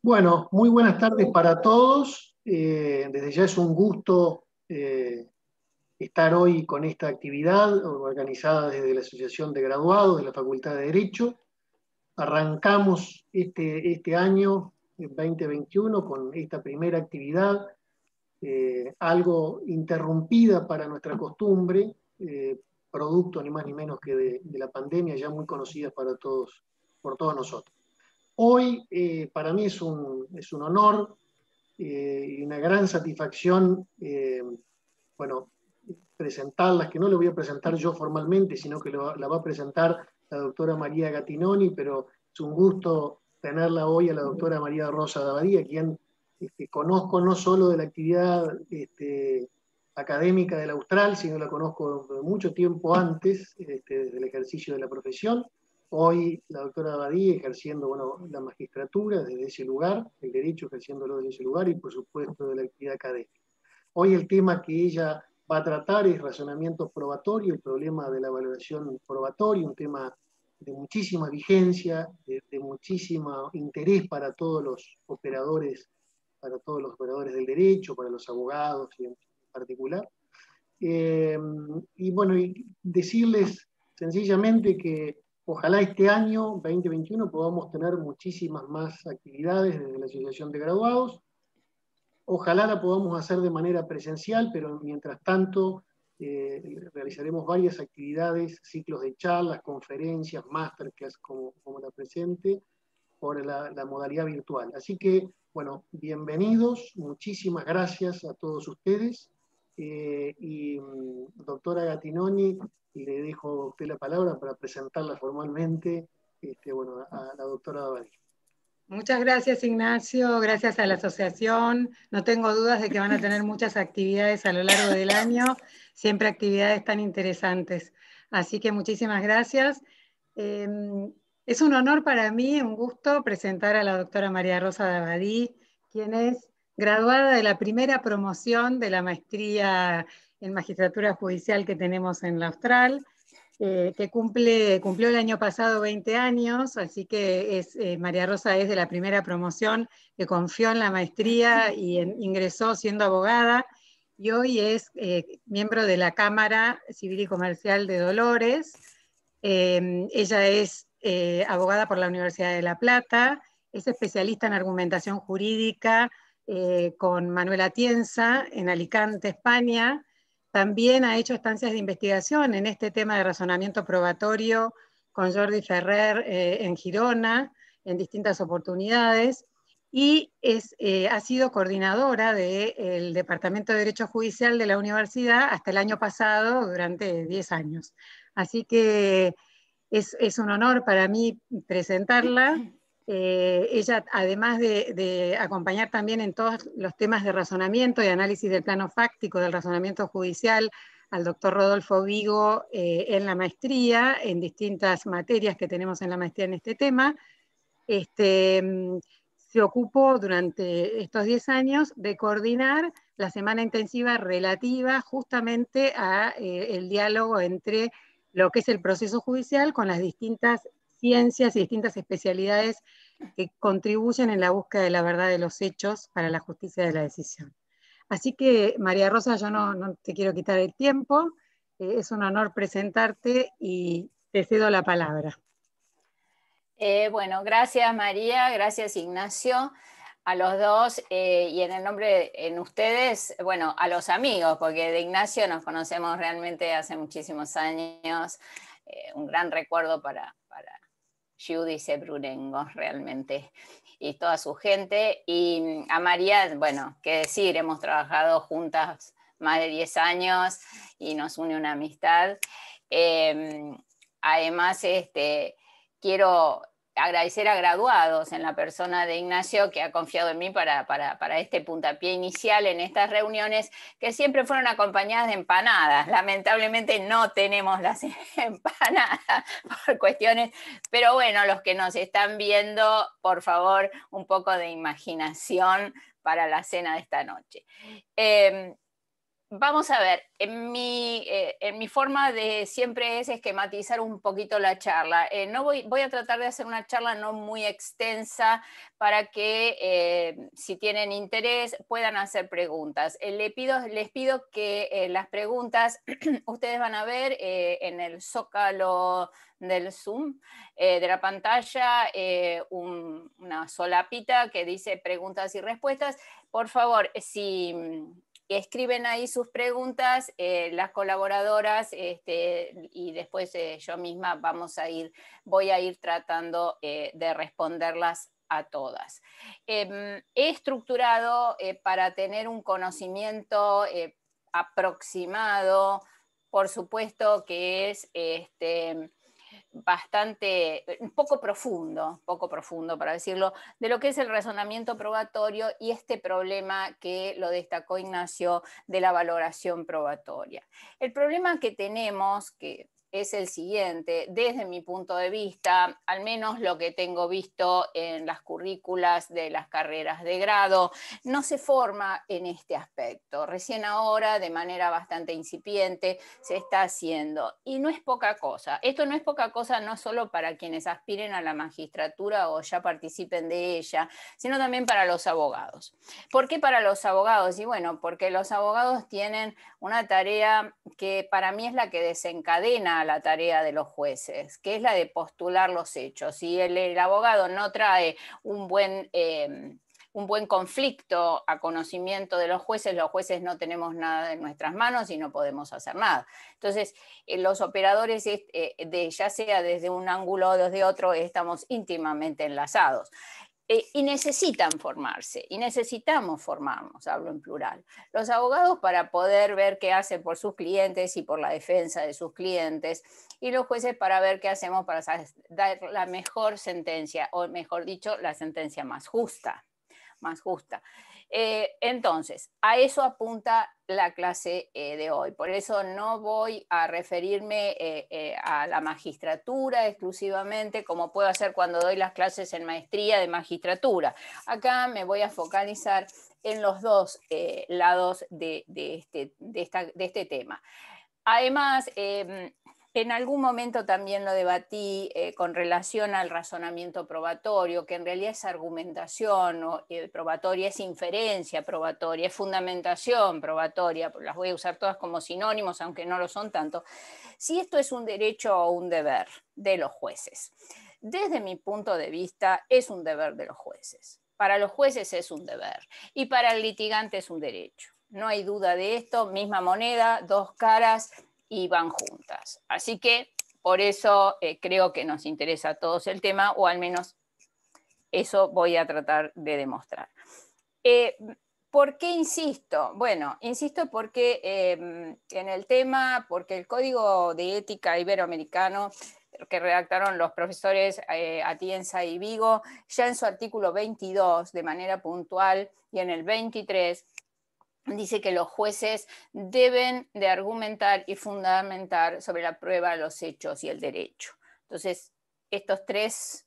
Bueno, muy buenas tardes para todos. Desde ya es un gusto estar hoy con esta actividad organizada desde la Asociación de Graduados de la Facultad de Derecho. Arrancamos este año, 2021, con esta primera actividad, algo interrumpida para nuestra costumbre, producto ni más ni menos que de la pandemia, ya muy conocida para todos, por todos nosotros. Hoy para mí es un honor y una gran satisfacción, bueno, presentarlas, que no le voy a presentar yo formalmente, sino que la va a presentar la doctora María Gattinoni, pero es un gusto tenerla hoy a la doctora María Rosa D'Abadia, quien conozco no solo de la actividad académica del Austral, sino la conozco de mucho tiempo antes, desde el ejercicio de la profesión. Hoy la doctora Abadí ejerciendo, bueno, la magistratura desde ese lugar, el derecho ejerciéndolo desde ese lugar y por supuesto de la actividad académica. Hoy el tema que ella va a tratar es razonamiento probatorio, el problema de la valoración probatoria, un tema de muchísima vigencia, de muchísimo interés para todos los operadores, del derecho, para los abogados en particular. Y bueno, y decirles sencillamente que ojalá este año 2021 podamos tener muchísimas más actividades desde la Asociación de Graduados. Ojalá la podamos hacer de manera presencial, pero mientras tanto realizaremos varias actividades, ciclos de charlas, conferencias, masterclass como la presente, por la modalidad virtual. Así que, bueno, bienvenidos, muchísimas gracias a todos ustedes. Doctora Gattinoni, le dejo a usted la palabra para presentarla formalmente, bueno, a la doctora D'Abadia. Muchas gracias, Ignacio, gracias a la asociación. No tengo dudas de que van a tener muchas actividades a lo largo del año, siempre actividades tan interesantes. Así que muchísimas gracias. Es un honor para mí, un gusto presentar a la doctora María Rosa D'Abadí, quien es graduada de la primera promoción de la maestría en magistratura judicial que tenemos en la Austral, que cumplió el año pasado 20 años, así que María Rosa es de la primera promoción que confió en la maestría y ingresó siendo abogada, y hoy es miembro de la Cámara Civil y Comercial de Dolores. Ella es abogada por la Universidad de La Plata, es especialista en argumentación jurídica con Manuel Atienza en Alicante, España. También ha hecho estancias de investigación en este tema de razonamiento probatorio con Jordi Ferrer en Girona, en distintas oportunidades, y ha sido coordinadora del Departamento de Derecho Judicial de la universidad hasta el año pasado, durante 10 años. Así que es un honor para mí presentarla. Ella, además de acompañar también en todos los temas de razonamiento y análisis del plano fáctico del razonamiento judicial al doctor Rodolfo Vigo en la maestría, en distintas materias que tenemos en la maestría en este tema, se ocupó durante estos 10 años de coordinar la semana intensiva relativa justamente a el diálogo entre lo que es el proceso judicial con las distintas ciencias y distintas especialidades que contribuyen en la búsqueda de la verdad de los hechos para la justicia de la decisión. Así que, María Rosa, yo no te quiero quitar el tiempo, es un honor presentarte y te cedo la palabra. Bueno, gracias María, gracias Ignacio, a los dos, y en el nombre, en ustedes, bueno, a los amigos, porque de Ignacio nos conocemos realmente hace muchísimos años, un gran recuerdo para Giudice Brurengo, realmente, y toda su gente, y a María, bueno, qué decir, hemos trabajado juntas más de 10 años y nos une una amistad. Además, quiero agradecer a graduados en la persona de Ignacio, que ha confiado en mí para este puntapié inicial en estas reuniones, que siempre fueron acompañadas de empanadas. Lamentablemente no tenemos las empanadas por cuestiones, pero bueno, los que nos están viendo, por favor, un poco de imaginación para la cena de esta noche. Vamos a ver, en mi forma de siempre es esquematizar un poquito la charla. Voy a tratar de hacer una charla no muy extensa para que si tienen interés puedan hacer preguntas. Les pido que las preguntas ustedes van a ver en el zócalo del Zoom, de la pantalla, una solapita que dice preguntas y respuestas. Por favor, si escriben ahí sus preguntas, las colaboradoras y después yo misma voy a ir tratando de responderlas a todas. He estructurado para tener un conocimiento aproximado, por supuesto que es un poco profundo para decirlo, de lo que es el razonamiento probatorio y este problema que lo destacó Ignacio de la valoración probatoria. El problema que tenemos, que es el siguiente, desde mi punto de vista, al menos lo que tengo visto en las currículas de las carreras de grado, no se forma en este aspecto. Recién ahora, de manera bastante incipiente, se está haciendo. Y no es poca cosa. Esto no es poca cosa no solo para quienes aspiren a la magistratura o ya participen de ella, sino también para los abogados. ¿Por qué para los abogados? Y bueno, porque los abogados tienen una tarea que para mí es la que desencadena la tarea de los jueces, que es la de postular los hechos. Si el abogado no trae un buen conflicto a conocimiento de los jueces no tenemos nada en nuestras manos y no podemos hacer nada. Entonces, los operadores, ya sea desde un ángulo o desde otro, estamos íntimamente enlazados. Y necesitan formarse, y necesitamos formarnos, hablo en plural. Los abogados para poder ver qué hacen por sus clientes y por la defensa de sus clientes, y los jueces para ver qué hacemos para dar la mejor sentencia, o mejor dicho, la sentencia más justa. Entonces, a eso apunta la clase de hoy. Por eso no voy a referirme a la magistratura exclusivamente, como puedo hacer cuando doy las clases en maestría de magistratura. Acá me voy a focalizar en los dos lados de este tema. Además, en algún momento también lo debatí con relación al razonamiento probatorio, que en realidad es argumentación probatoria, es inferencia probatoria, es fundamentación probatoria, las voy a usar todas como sinónimos, aunque no lo son tanto. Si esto es un derecho o un deber de los jueces. Desde mi punto de vista, es un deber de los jueces. Para los jueces es un deber y para el litigante es un derecho. No hay duda de esto, misma moneda, dos caras, y van juntas. Así que por eso creo que nos interesa a todos el tema, o al menos eso voy a tratar de demostrar. ¿Por qué insisto? Bueno, insisto porque en el tema, porque el Código de Ética Iberoamericano que redactaron los profesores Atienza y Vigo, ya en su artículo 22 de manera puntual y en el 23 dice que los jueces deben de argumentar y fundamentar sobre la prueba, los hechos y el derecho. Entonces, estos tres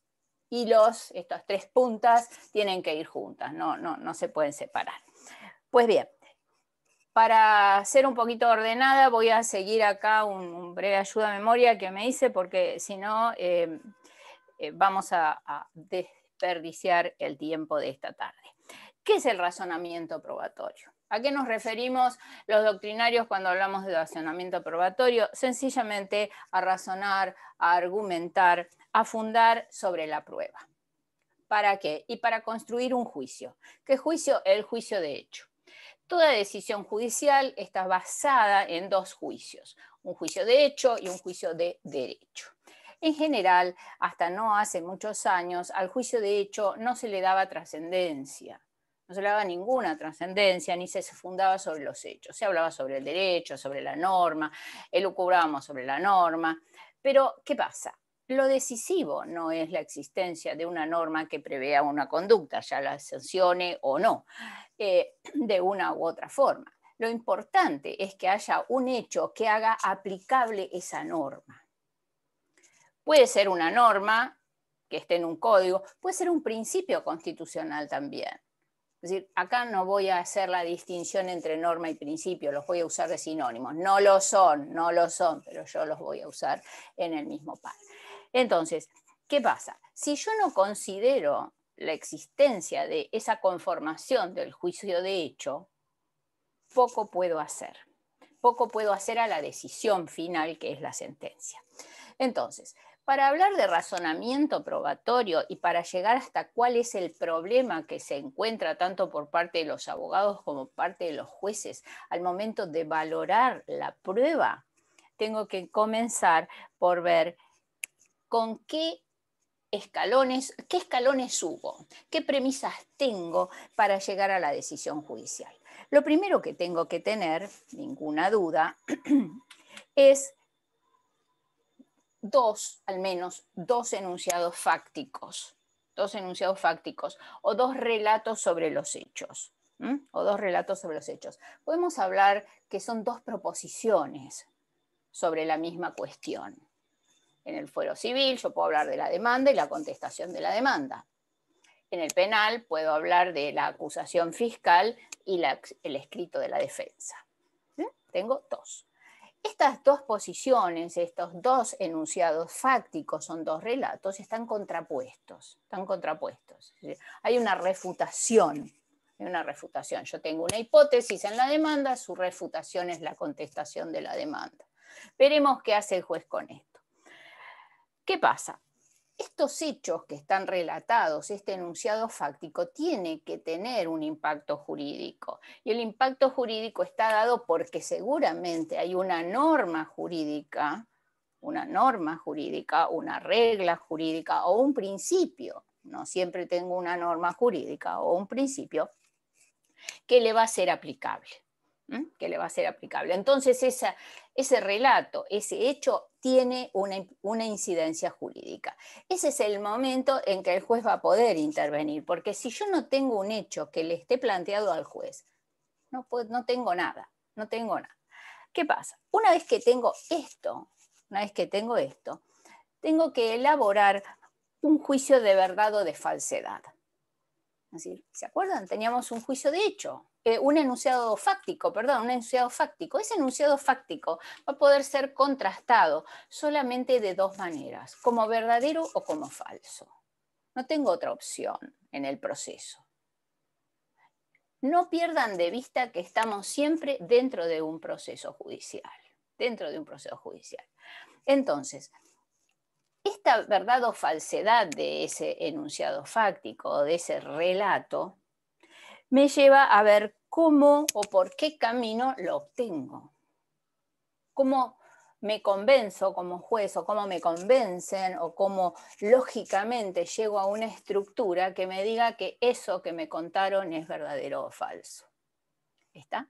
hilos, estas tres puntas tienen que ir juntas, no se pueden separar. Pues bien, para ser un poquito ordenada voy a seguir acá un breve ayuda a memoria que me hice, porque si no vamos a desperdiciar el tiempo de esta tarde. ¿Qué es el razonamiento probatorio? ¿A qué nos referimos los doctrinarios cuando hablamos de razonamiento probatorio? Sencillamente a razonar, a argumentar, a fundar sobre la prueba. ¿Para qué? Y para construir un juicio. ¿Qué juicio? El juicio de hecho. Toda decisión judicial está basada en dos juicios, un juicio de hecho y un juicio de derecho. En general, hasta no hace muchos años, al juicio de hecho no se le daba trascendencia. No se le daba ninguna trascendencia, ni se fundaba sobre los hechos. Se hablaba sobre el derecho, sobre la norma, elucubrábamos sobre la norma. Pero, ¿qué pasa? Lo decisivo no es la existencia de una norma que prevea una conducta, ya la sancione o no, de una u otra forma. Lo importante es que haya un hecho que haga aplicable esa norma. Puede ser una norma que esté en un código, puede ser un principio constitucional también. Es decir, acá no voy a hacer la distinción entre norma y principio, los voy a usar de sinónimos. No lo son, pero yo los voy a usar en el mismo par. Entonces, ¿qué pasa? Si yo no considero la existencia de esa conformación del juicio de hecho, poco puedo hacer. Poco puedo hacer a la decisión final, que es la sentencia. Entonces, para hablar de razonamiento probatorio y para llegar hasta cuál es el problema que se encuentra tanto por parte de los abogados como por parte de los jueces al momento de valorar la prueba, tengo que comenzar por ver con qué escalones subo, qué premisas tengo para llegar a la decisión judicial. Lo primero que tengo que tener, ninguna duda, es al menos dos enunciados fácticos o dos relatos sobre los hechos. Podemos hablar que son dos proposiciones sobre la misma cuestión. En el fuero civil yo puedo hablar de la demanda y la contestación de la demanda. En el penal puedo hablar de la acusación fiscal y el escrito de la defensa. ¿Sí? Tengo dos. Estas dos posiciones, estos dos enunciados fácticos, son dos relatos, están contrapuestos. Hay una refutación. Yo tengo una hipótesis en la demanda, su refutación es la contestación de la demanda. Veremos qué hace el juez con esto. ¿Qué pasa? Estos hechos que están relatados, este enunciado fáctico, tiene que tener un impacto jurídico. Y el impacto jurídico está dado porque seguramente hay una norma jurídica, una regla jurídica o un principio. No siempre tengo una norma jurídica o un principio que le va a ser aplicable. Entonces ese relato, ese hecho tiene una incidencia jurídica. Ese es el momento en que el juez va a poder intervenir, porque si yo no tengo un hecho que le esté planteado al juez, no tengo nada. ¿Qué pasa? Una vez que tengo esto, tengo que elaborar un juicio de verdad o de falsedad. Es decir, ¿se acuerdan? Teníamos un juicio de hecho, un enunciado fáctico. Ese enunciado fáctico va a poder ser contrastado solamente de dos maneras, como verdadero o como falso. No tengo otra opción en el proceso. No pierdan de vista que estamos siempre dentro de un proceso judicial. Entonces, esta verdad o falsedad de ese enunciado fáctico, de ese relato, me lleva a ver cómo o por qué camino lo obtengo. Cómo me convenzo como juez o cómo me convencen o cómo lógicamente llego a una estructura que me diga que eso que me contaron es verdadero o falso. ¿Está?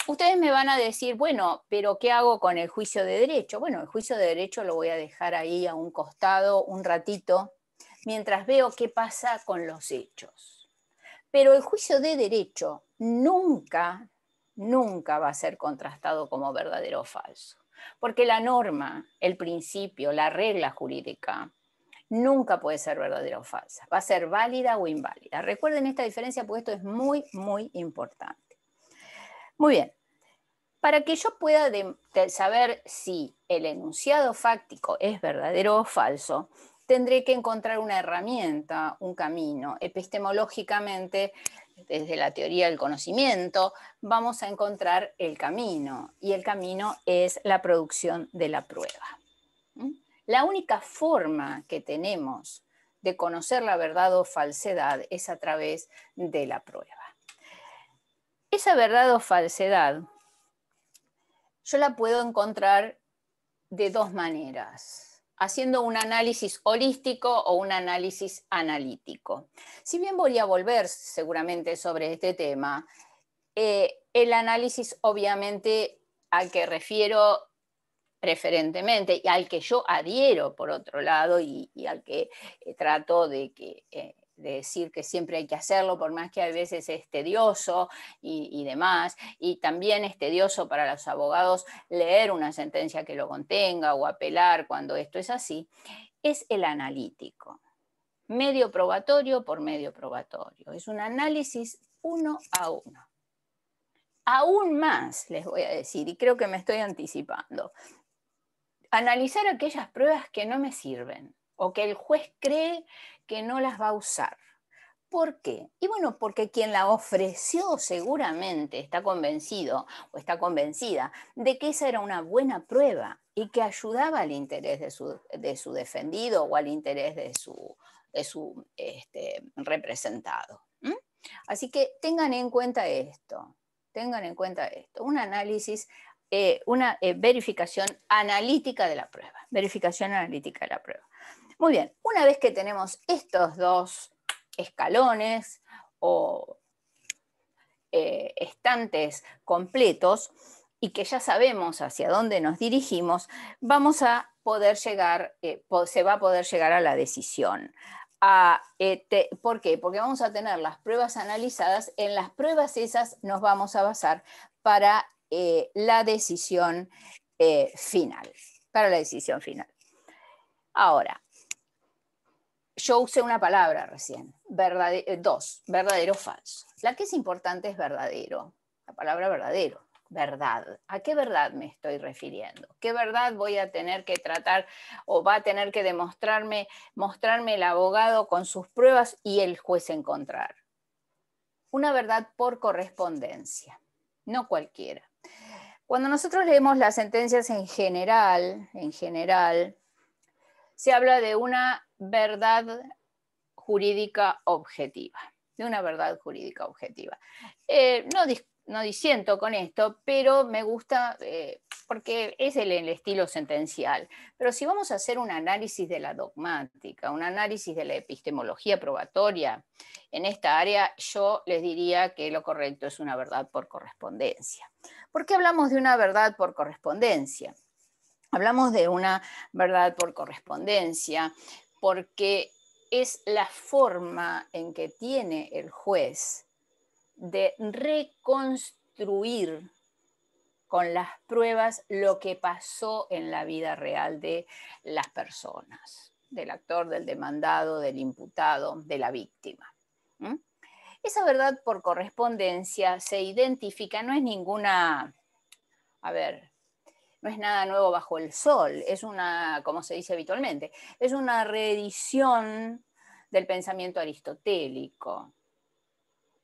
Ustedes me van a decir, bueno, pero ¿qué hago con el juicio de derecho? Bueno, el juicio de derecho lo voy a dejar ahí a un costado un ratito mientras veo qué pasa con los hechos. Pero el juicio de derecho nunca va a ser contrastado como verdadero o falso. Porque la norma, el principio, la regla jurídica, nunca puede ser verdadera o falsa. Va a ser válida o inválida. Recuerden esta diferencia porque esto es muy, muy importante. Muy bien. Para que yo pueda saber si el enunciado fáctico es verdadero o falso, tendré que encontrar una herramienta, un camino. Epistemológicamente, desde la teoría del conocimiento, vamos a encontrar el camino, y el camino es la producción de la prueba. La única forma que tenemos de conocer la verdad o falsedad es a través de la prueba. Esa verdad o falsedad yo la puedo encontrar de dos maneras, haciendo un análisis holístico o un análisis analítico. Si bien voy a volver seguramente sobre este tema, el análisis obviamente al que refiero preferentemente y al que yo adhiero por otro lado y al que trato de decir que siempre hay que hacerlo, por más que a veces es tedioso y demás, y también es tedioso para los abogados leer una sentencia que lo contenga o apelar cuando esto es así, es el analítico. Medio probatorio por medio probatorio. Es un análisis uno a uno. Aún más, les voy a decir, y creo que me estoy anticipando, analizar aquellas pruebas que no me sirven o que el juez cree que no las va a usar. ¿Por qué? Y bueno, porque quien la ofreció seguramente está convencido o está convencida de que esa era una buena prueba y que ayudaba al interés de su defendido o al interés de su representado. Así que tengan en cuenta esto, un análisis, una verificación analítica de la prueba, Muy bien, una vez que tenemos estos dos escalones o estantes completos y que ya sabemos hacia dónde nos dirigimos, vamos a poder llegar, se va a poder llegar a la decisión. ¿Por qué? Porque vamos a tener las pruebas analizadas, en las pruebas esas nos vamos a basar para la decisión final. Ahora, yo usé una palabra recién, verdadero o falso. La que es importante es verdadero, la palabra verdadero, verdad. ¿A qué verdad me estoy refiriendo? ¿Qué verdad voy a tener que tratar o va a tener que mostrarme el abogado con sus pruebas y el juez encontrar? Una verdad por correspondencia, no cualquiera. Cuando nosotros leemos las sentencias en general, se habla de una verdad jurídica objetiva, No disiento con esto, pero me gusta porque es el estilo sentencial. Pero si vamos a hacer un análisis de la dogmática, un análisis de la epistemología probatoria en esta área, yo les diría que lo correcto es una verdad por correspondencia. ¿Por qué hablamos de una verdad por correspondencia? Hablamos de una verdad por correspondencia porque es la forma en que tiene el juez de reconstruir con las pruebas lo que pasó en la vida real de las personas, del actor, del demandado, del imputado, de la víctima. Esa verdad por correspondencia se identifica, no es ninguna, no es nada nuevo bajo el sol, es una, como se dice habitualmente, es una reedición del pensamiento aristotélico,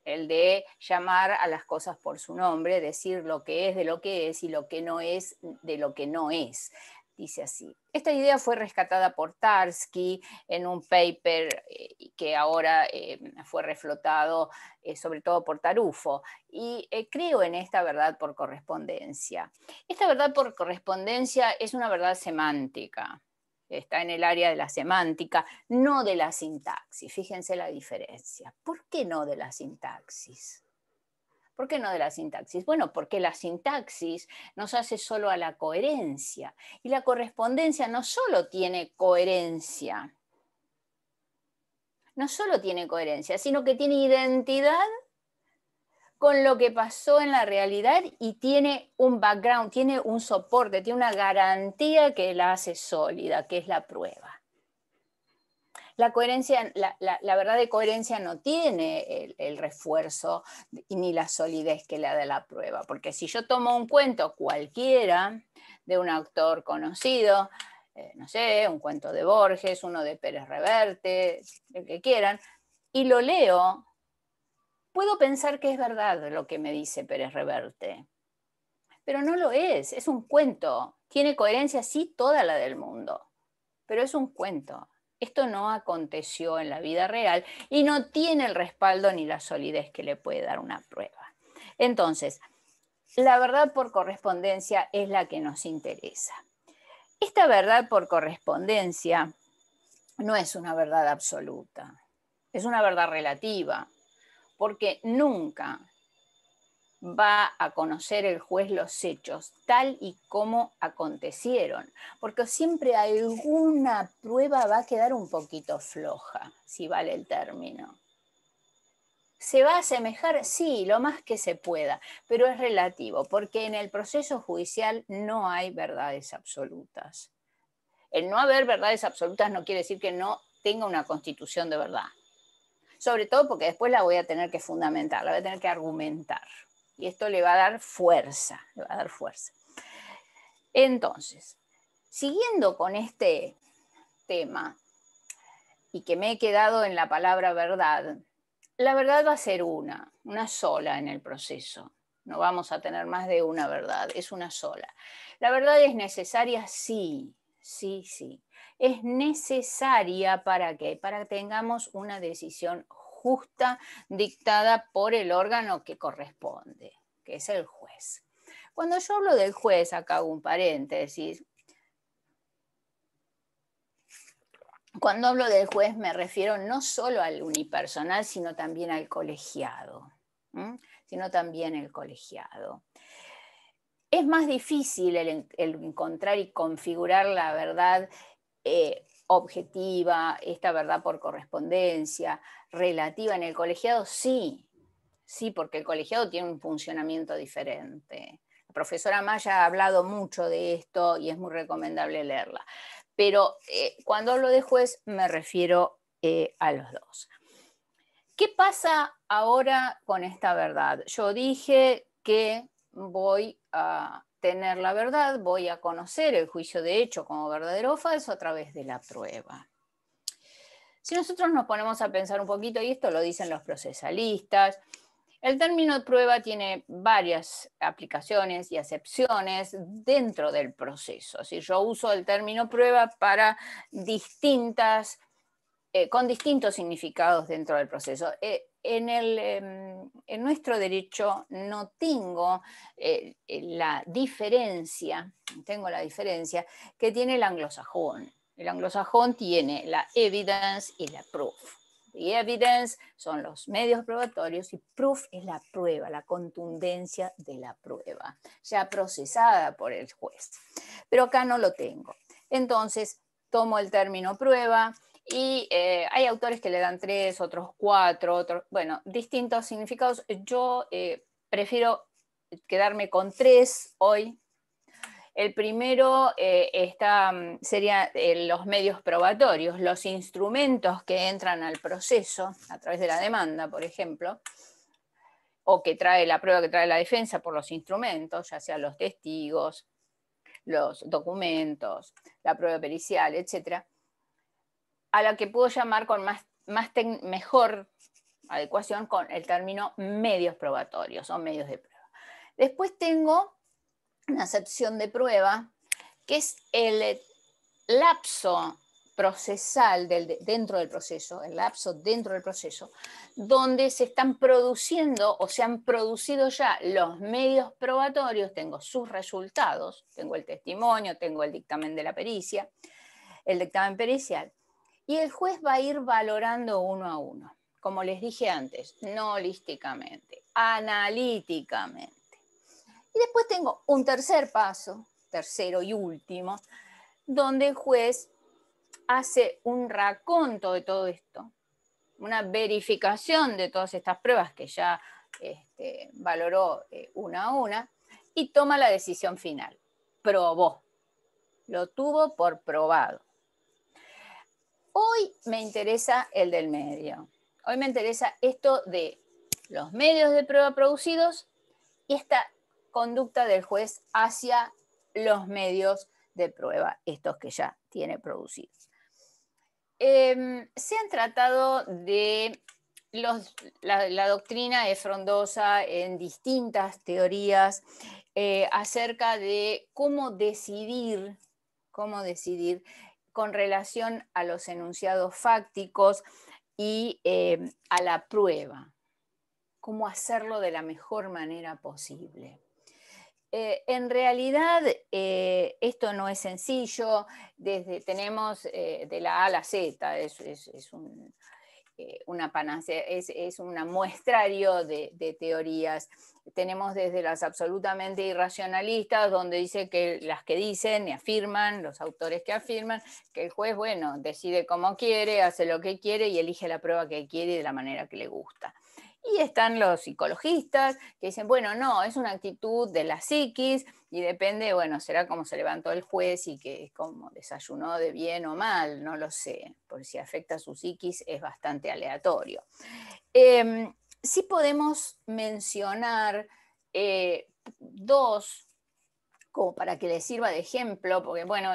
el de llamar a las cosas por su nombre, decir lo que es de lo que es y lo que no es de lo que no es. Dice así. Esta idea fue rescatada por Tarski en un paper que ahora fue reflotado sobre todo por Tarufo. Y creo en esta verdad por correspondencia. Esta verdad por correspondencia es una verdad semántica. Está en el área de la semántica, no de la sintaxis. Fíjense la diferencia. ¿Por qué no de la sintaxis? ¿Por qué no de la sintaxis? Bueno, porque la sintaxis nos hace solo a la coherencia y la correspondencia no solo tiene coherencia, sino que tiene identidad con lo que pasó en la realidad y tiene un background, tiene un soporte, tiene una garantía que la hace sólida, que es la prueba. La coherencia, la verdad de coherencia no tiene el refuerzo ni la solidez que le da la prueba, porque si yo tomo un cuento cualquiera de un autor conocido, no sé, un cuento de Borges, uno de Pérez Reverte, el que quieran, y lo leo, puedo pensar que es verdad lo que me dice Pérez Reverte, pero no lo es un cuento. Tiene coherencia, sí, toda la del mundo, pero es un cuento. Esto no aconteció en la vida real y no tiene el respaldo ni la solidez que le puede dar una prueba. Entonces, la verdad por correspondencia es la que nos interesa. Esta verdad por correspondencia no es una verdad absoluta, es una verdad relativa, porque nunca va a conocer el juez los hechos tal y como acontecieron, porque siempre alguna prueba va a quedar un poquito floja, si vale el término. ¿Se va a asemejar? Sí, lo más que se pueda, pero es relativo, porque en el proceso judicial no hay verdades absolutas. El no haber verdades absolutas no quiere decir que no tenga una constitución de verdad. sobre todo porque después la voy a tener que fundamentar, la voy a tener que argumentar. Y esto le va a dar fuerza, le va a dar fuerza. Entonces, siguiendo con este tema, y que me he quedado en la palabra verdad, la verdad va a ser una sola en el proceso. No vamos a tener más de una verdad, es una sola. ¿La verdad es necesaria? Sí, sí, sí. Es necesaria ¿para qué? Para que tengamos una decisión justa dictada por el órgano que corresponde, que es el juez. Cuando yo hablo del juez, acá hago un paréntesis. Cuando hablo del juez me refiero no solo al unipersonal, sino también al colegiado. Sino también el colegiado. Es más difícil el encontrar y configurar la verdad objetiva, esta verdad por correspondencia, relativa en el colegiado, sí, sí, porque el colegiado tiene un funcionamiento diferente. La profesora Maya ha hablado mucho de esto y es muy recomendable leerla. Pero cuando hablo de juez me refiero a los dos. ¿Qué pasa ahora con esta verdad? Yo dije que voy a tener la verdad, voy a conocer el juicio de hecho como verdadero o falso a través de la prueba. Si nosotros nos ponemos a pensar un poquito, y esto lo dicen los procesalistas, el término prueba tiene varias aplicaciones y acepciones dentro del proceso. Si yo uso el término prueba para con distintos significados dentro del proceso. En nuestro derecho no tengo la diferencia que tiene el anglosajón. El anglosajón tiene la evidence y la proof. The evidence son los medios probatorios y proof es la prueba, la contundencia de la prueba, ya procesada por el juez. Pero acá no lo tengo. Entonces, tomo el término prueba, y hay autores que le dan 3, otros 4, bueno, distintos significados. Yo prefiero quedarme con 3 hoy. El primero sería los medios probatorios, los instrumentos que entran al proceso a través de la demanda, por ejemplo, o que trae la prueba que trae la defensa por los instrumentos, ya sean los testigos, los documentos, la prueba pericial, etcétera, a la que puedo llamar con mejor adecuación con el término medios probatorios o medios de prueba. Después tengo una acepción de prueba, que es el lapso procesal dentro del proceso, el lapso dentro del proceso, donde se están produciendo o se han producido ya los medios probatorios, tengo sus resultados, tengo el testimonio, tengo el dictamen de la pericia, el dictamen pericial, y el juez va a ir valorando uno a uno, como les dije antes, no holísticamente, analíticamente. Y después tengo un tercer paso, tercero y último, donde el juez hace un raconto de todo esto, una verificación de todas estas pruebas que ya valoró una a una y toma la decisión final. Probó, lo tuvo por probado. Hoy me interesa el del medio. Hoy me interesa esto de los medios de prueba producidos y esta conducta del juez hacia los medios de prueba, estos que ya tiene producidos. Se han tratado de la doctrina es frondosa en distintas teorías acerca de cómo decidir con relación a los enunciados fácticos y a la prueba, cómo hacerlo de la mejor manera posible. En realidad, esto no es sencillo, tenemos de la A a la Z, es una panacea, es un muestrario de teorías. Tenemos desde las absolutamente irracionalistas, donde dice que las que dicen y afirman, los autores que afirman, que el juez, bueno, decide como quiere, hace lo que quiere y elige la prueba que quiere y de la manera que le gusta. Y están los psicologistas que dicen, bueno, no, es una actitud de la psiquis y depende, bueno, será como se levantó el juez y que como desayunó de bien o mal, no lo sé, por si afecta a su psiquis es bastante aleatorio. Sí podemos mencionar dos, como para que les sirva de ejemplo, porque bueno,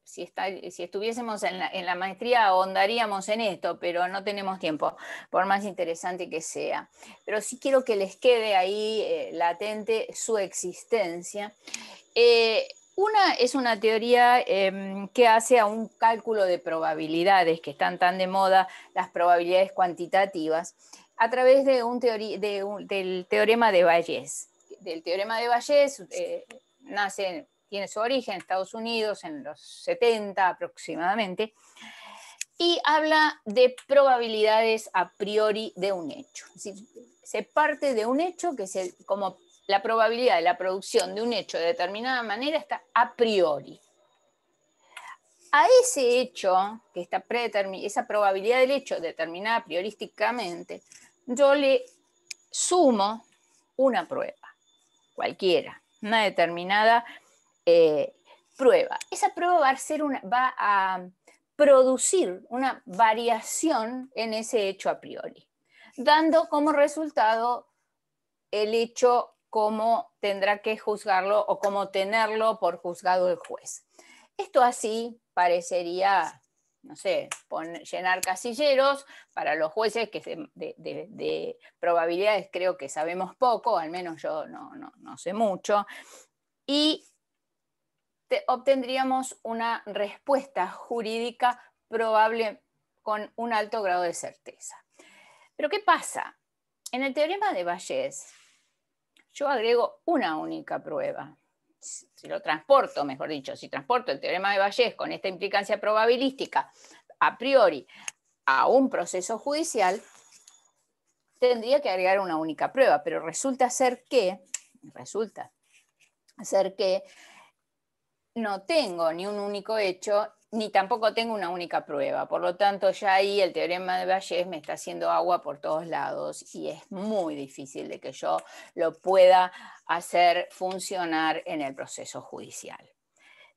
si estuviésemos en la maestría ahondaríamos en esto, pero no tenemos tiempo, por más interesante que sea. Pero sí quiero que les quede ahí latente su existencia. Una es una teoría que hace a un cálculo de probabilidades, que están tan de moda, las probabilidades cuantitativas, a través de del teorema de Bayes. Del teorema de Bayes tiene su origen en Estados Unidos en los 70 aproximadamente, y habla de probabilidades a priori de un hecho. Es decir, se parte de un hecho que es como la probabilidad de la producción de un hecho de determinada manera está a priori. A ese hecho, que está esa probabilidad del hecho determinada priorísticamente, yo le sumo una prueba, cualquiera, una determinada prueba. Esa prueba va a producir una variación en ese hecho a priori, dando como resultado el hecho como tendrá que juzgarlo o como tenerlo por juzgado el juez. Esto así parecería, no sé, llenar casilleros para los jueces que de probabilidades creo que sabemos poco, al menos yo no sé mucho, y obtendríamos una respuesta jurídica probable con un alto grado de certeza. Pero ¿qué pasa? En el teorema de Bayes, yo agrego una única prueba. Si lo transporto, mejor dicho, si transporto el teorema de Bayes con esta implicancia probabilística a priori a un proceso judicial, tendría que agregar una única prueba, pero resulta ser que no tengo ni un único hecho, ni tampoco tengo una única prueba. Por lo tanto, ya ahí el teorema de Bayes me está haciendo agua por todos lados y es muy difícil de que yo lo pueda hacer funcionar en el proceso judicial.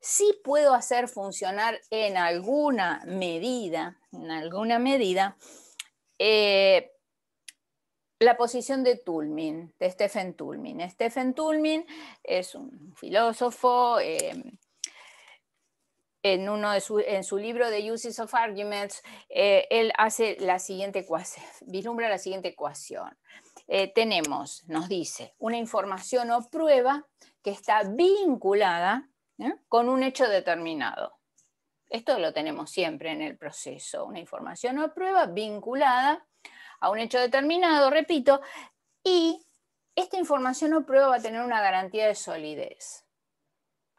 Sí puedo hacer funcionar en alguna medida, la posición de Toulmin, de Stephen Toulmin. Stephen Toulmin es un filósofo. En su libro de Uses of Arguments, él hace vislumbra la siguiente ecuación. Nos dice, una información o prueba que está vinculada con un hecho determinado. Esto lo tenemos siempre en el proceso, una información o prueba vinculada a un hecho determinado, repito, y esta información o prueba va a tener una garantía de solidez,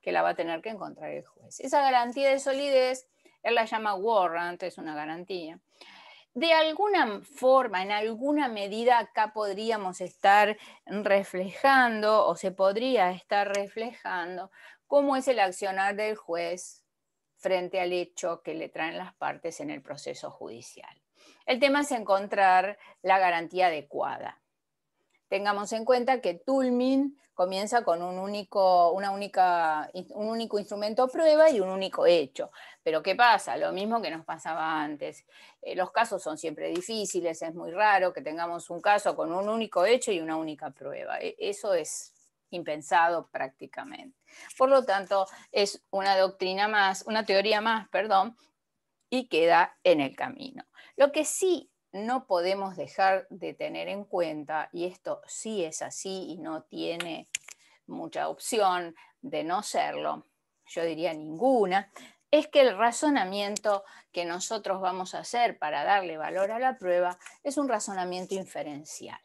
que la va a tener que encontrar el juez. Esa garantía de solidez, él la llama warrant, es una garantía. De alguna forma, en alguna medida, acá podríamos estar reflejando, o se podría estar reflejando, cómo es el accionar del juez frente al hecho que le traen las partes en el proceso judicial. El tema es encontrar la garantía adecuada. Tengamos en cuenta que Toulmin comienza con un único instrumento prueba y un único hecho. Pero ¿qué pasa? Lo mismo que nos pasaba antes. Los casos son siempre difíciles, es muy raro que tengamos un caso con un único hecho y una única prueba. Eso es impensado prácticamente. Por lo tanto, es una teoría más, y queda en el camino. Lo que sí no podemos dejar de tener en cuenta, y esto sí es así y no tiene mucha opción de no serlo, yo diría ninguna, es que el razonamiento que nosotros vamos a hacer para darle valor a la prueba es un razonamiento inferencial.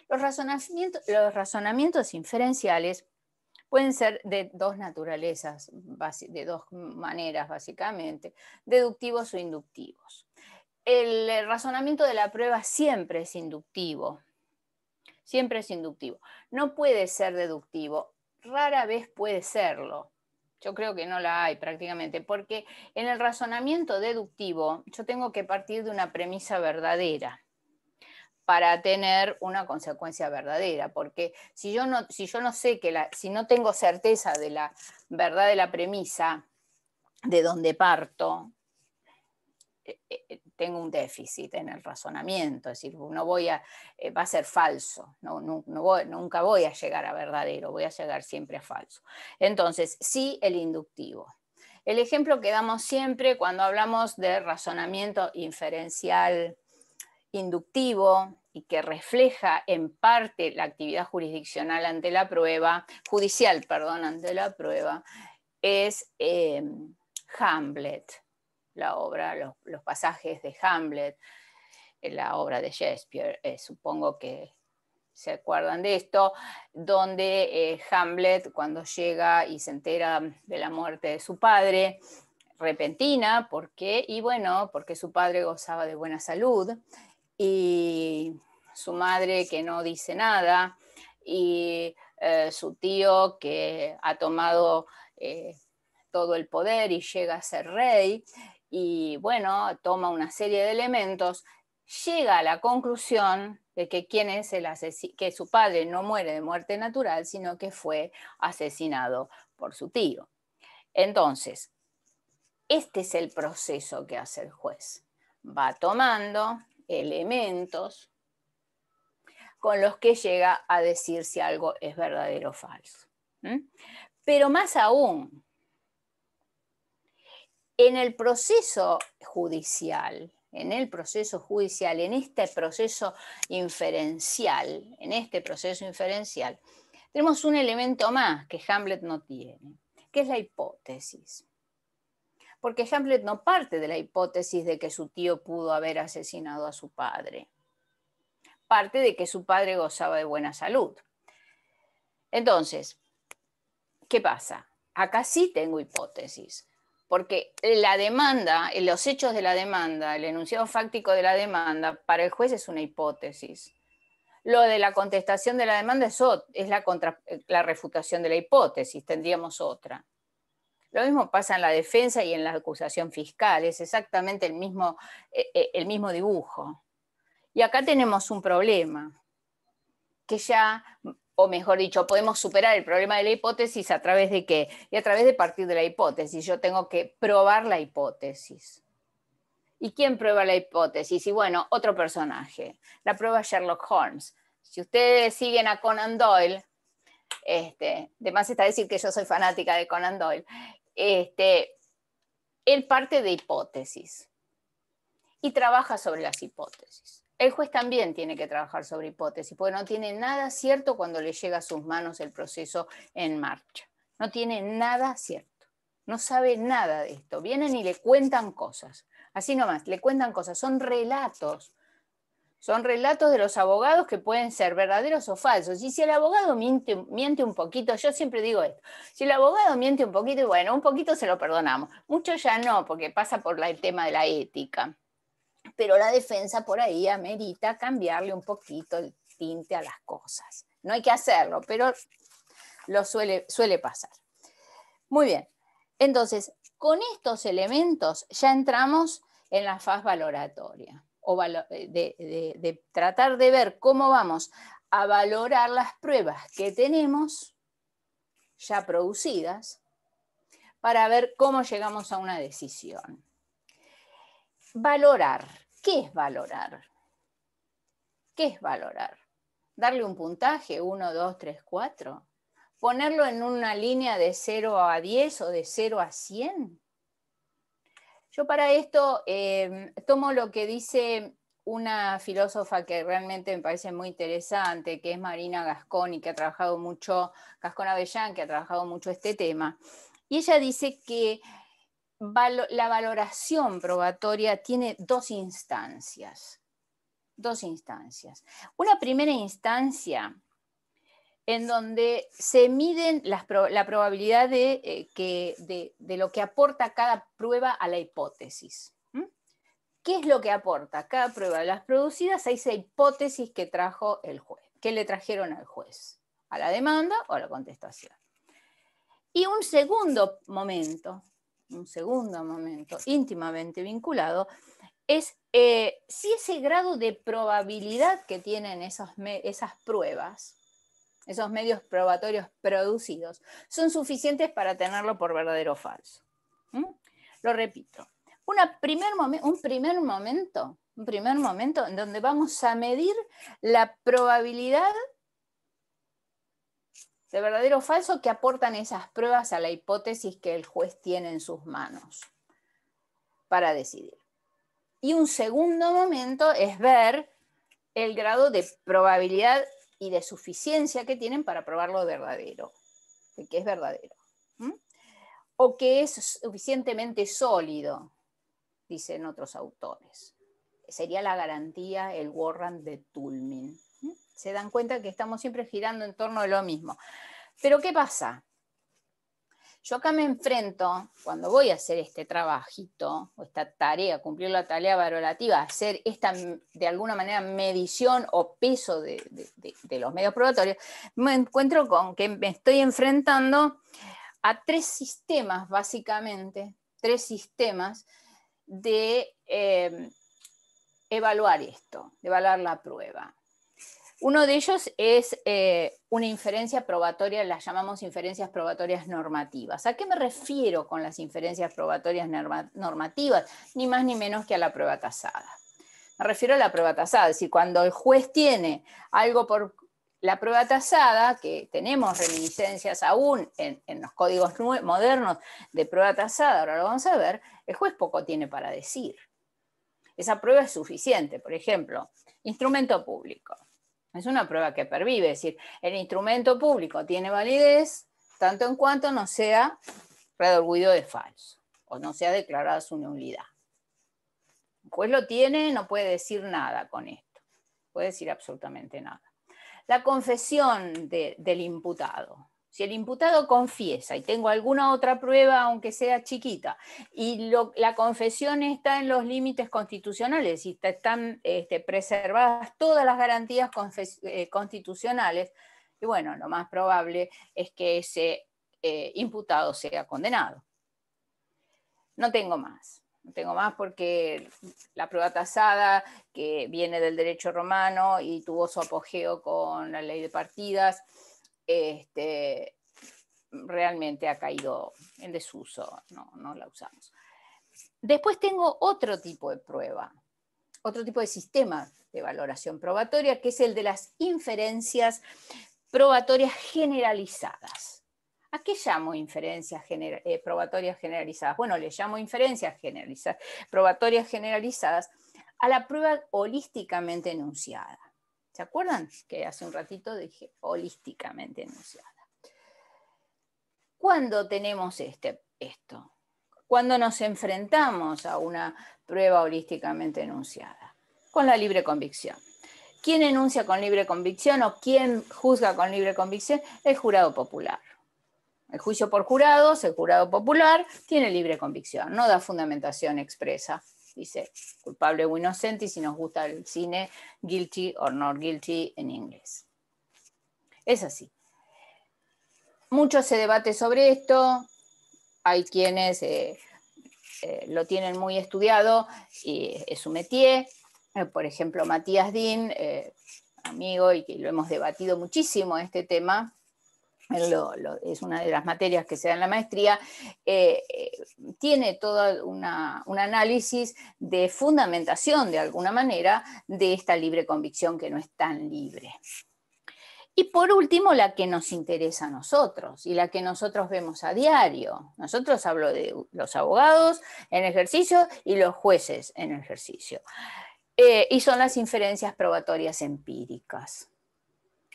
Los razonamientos inferenciales pueden ser de dos naturalezas, de dos maneras básicamente, deductivos o inductivos. El razonamiento de la prueba siempre es inductivo. Siempre es inductivo. No puede ser deductivo. Rara vez puede serlo. Yo creo que no la hay prácticamente, porque en el razonamiento deductivo yo tengo que partir de una premisa verdadera para tener una consecuencia verdadera, porque si yo no sé si no tengo certeza de la verdad de la premisa de donde parto, tengo un déficit en el razonamiento, es decir, va a ser falso, nunca voy a llegar a verdadero, voy a llegar siempre a falso. Entonces, sí, el inductivo. El ejemplo que damos siempre cuando hablamos de razonamiento inferencial inductivo y que refleja en parte la actividad jurisdiccional ante la prueba, judicial, perdón, ante la prueba, es Hamlet, la obra, los pasajes de Hamlet, la obra de Shakespeare, supongo que se acuerdan de esto, donde Hamlet, cuando llega y se entera de la muerte de su padre, repentina, porque su padre gozaba de buena salud, y su madre que no dice nada, y su tío que ha tomado todo el poder y llega a ser rey, y bueno, toma una serie de elementos, llega a la conclusión de que que su padre no muere de muerte natural, sino que fue asesinado por su tío. Entonces, este es el proceso que hace el juez. Va tomando elementos con los que llega a decir si algo es verdadero o falso. Pero más aún, en el proceso judicial, en este proceso inferencial, tenemos un elemento más que Hamlet no tiene, que es la hipótesis. Porque Hamlet no parte de la hipótesis de que su tío pudo haber asesinado a su padre. Parte de que su padre gozaba de buena salud. Entonces, ¿qué pasa? Acá sí tengo hipótesis. Porque la demanda, los hechos de la demanda, el enunciado fáctico de la demanda, para el juez es una hipótesis. Lo de la contestación de la demanda es la refutación de la hipótesis, tendríamos otra. Lo mismo pasa en la defensa y en la acusación fiscal, es exactamente el mismo dibujo. Y acá tenemos un problema, que ya, o mejor dicho, podemos superar el problema de la hipótesis a través de ¿qué? Y a través de partir de la hipótesis. Yo tengo que probar la hipótesis. ¿Y quién prueba la hipótesis? Y bueno, otro personaje. La prueba Sherlock Holmes. Si ustedes siguen a Conan Doyle, de más está decir que yo soy fanática de Conan Doyle, él parte de hipótesis y trabaja sobre las hipótesis. El juez también tiene que trabajar sobre hipótesis, porque no tiene nada cierto cuando le llega a sus manos el proceso en marcha. No tiene nada cierto, no sabe nada de esto. Vienen y le cuentan cosas, así nomás, le cuentan cosas, son relatos. Son relatos de los abogados que pueden ser verdaderos o falsos. Y si el abogado miente un poquito, yo siempre digo esto, si el abogado miente un poquito, bueno, un poquito se lo perdonamos. Mucho ya no, porque pasa por el tema de la ética. Pero la defensa por ahí amerita cambiarle un poquito el tinte a las cosas. No hay que hacerlo, pero lo suele pasar. Muy bien. Entonces, con estos elementos ya entramos en la fase valoratoria. De tratar de ver cómo vamos a valorar las pruebas que tenemos ya producidas para ver cómo llegamos a una decisión. Valorar. ¿Qué es valorar? ¿Qué es valorar? ¿Darle un puntaje? 1, 2, 3, 4. ¿Ponerlo en una línea de 0 a 10 o de 0 a 100? Yo para esto tomo lo que dice una filósofa que realmente me parece muy interesante, que es Marina Gascón, que ha trabajado mucho, Gascón Avellán, que ha trabajado mucho este tema. Y ella dice que la valoración probatoria tiene dos instancias. Una primera instancia en donde se miden la probabilidad de lo que aporta cada prueba a la hipótesis. ¿Qué es lo que aporta cada prueba de las producidas a esa hipótesis que trajo el juez, que le trajeron al juez? ¿A la demanda o a la contestación? Y un segundo momento íntimamente vinculado, es si ese grado de probabilidad que tienen esas pruebas, esos medios probatorios producidos, son suficientes para tenerlo por verdadero o falso. Lo repito, un primer momento en donde vamos a medir la probabilidad de verdadero o falso que aportan esas pruebas a la hipótesis que el juez tiene en sus manos para decidir. Y un segundo momento es ver el grado de probabilidad y de suficiencia que tienen para probarlo verdadero, de que es verdadero. O que es suficientemente sólido, dicen otros autores. Sería la garantía, el warrant de Toulmin. Se dan cuenta que estamos siempre girando en torno a lo mismo. Pero ¿qué pasa? Yo acá me enfrento, cuando voy a hacer este trabajito, o esta tarea, cumplir la tarea valorativa, hacer esta, de alguna manera, medición o peso de los medios probatorios, me encuentro con que me estoy enfrentando a tres sistemas, básicamente, tres sistemas de evaluar esto, de evaluar la prueba. Uno de ellos es una inferencia probatoria, las llamamos inferencias probatorias normativas. ¿A qué me refiero con las inferencias probatorias normativas? Ni más ni menos que a la prueba tasada. Me refiero a la prueba tasada, es decir, cuando el juez tiene algo por la prueba tasada, que tenemos reminiscencias aún en los códigos modernos de prueba tasada, ahora lo vamos a ver, el juez poco tiene para decir. Esa prueba es suficiente. Por ejemplo, instrumento público. Es una prueba que pervive, es decir, el instrumento público tiene validez tanto en cuanto no sea redarguido de falso o no sea declarada su nulidad. El juez lo tiene, no puede decir nada con esto, puede decir absolutamente nada. La confesión del imputado. Si el imputado confiesa y tengo alguna otra prueba, aunque sea chiquita, y la confesión está en los límites constitucionales y están preservadas todas las garantías constitucionales, y bueno, lo más probable es que ese imputado sea condenado. No tengo más. No tengo más porque la prueba tasada, que viene del derecho romano y tuvo su apogeo con la ley de partidas, realmente ha caído en desuso, no la usamos. Después tengo otro tipo de prueba, otro tipo de sistema de valoración probatoria, que es el de las inferencias probatorias generalizadas. ¿A qué llamo inferencias probatorias generalizadas? Bueno, le llamo inferencias probatorias generalizadas a la prueba holísticamente enunciada. ¿Se acuerdan que hace un ratito dije holísticamente enunciada? ¿Cuándo tenemos esto? Cuando nos enfrentamos a una prueba holísticamente enunciada, con la libre convicción. ¿Quién enuncia con libre convicción o quién juzga con libre convicción? El jurado popular. El juicio por jurados, el jurado popular, tiene libre convicción, no da fundamentación expresa. Dice culpable o inocente y si nos gusta el cine, guilty or not guilty en inglés. Es así. Mucho se debate sobre esto, hay quienes lo tienen muy estudiado y es su métier. Por ejemplo, Matías Din, amigo, y que lo hemos debatido muchísimo este tema, es una de las materias que se da en la maestría, tiene todo un análisis de fundamentación, de alguna manera, de esta libre convicción que no es tan libre. Y por último, la que nos interesa a nosotros y la que nosotros vemos a diario. Nosotros hablo de los abogados en ejercicio y los jueces en ejercicio. Y son las inferencias probatorias empíricas.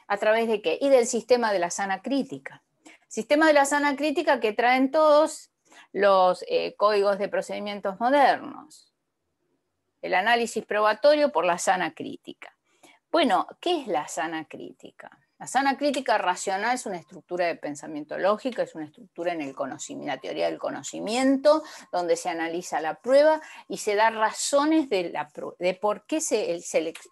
¿A través de qué? Y del sistema de la sana crítica. Sistema de la sana crítica que traen todos los códigos de procedimientos modernos. El análisis probatorio por la sana crítica. Bueno, ¿qué es la sana crítica? La sana crítica racional es una estructura de pensamiento lógico, es una estructura en el conocimiento, la teoría del conocimiento, donde se analiza la prueba y se da razones de por qué se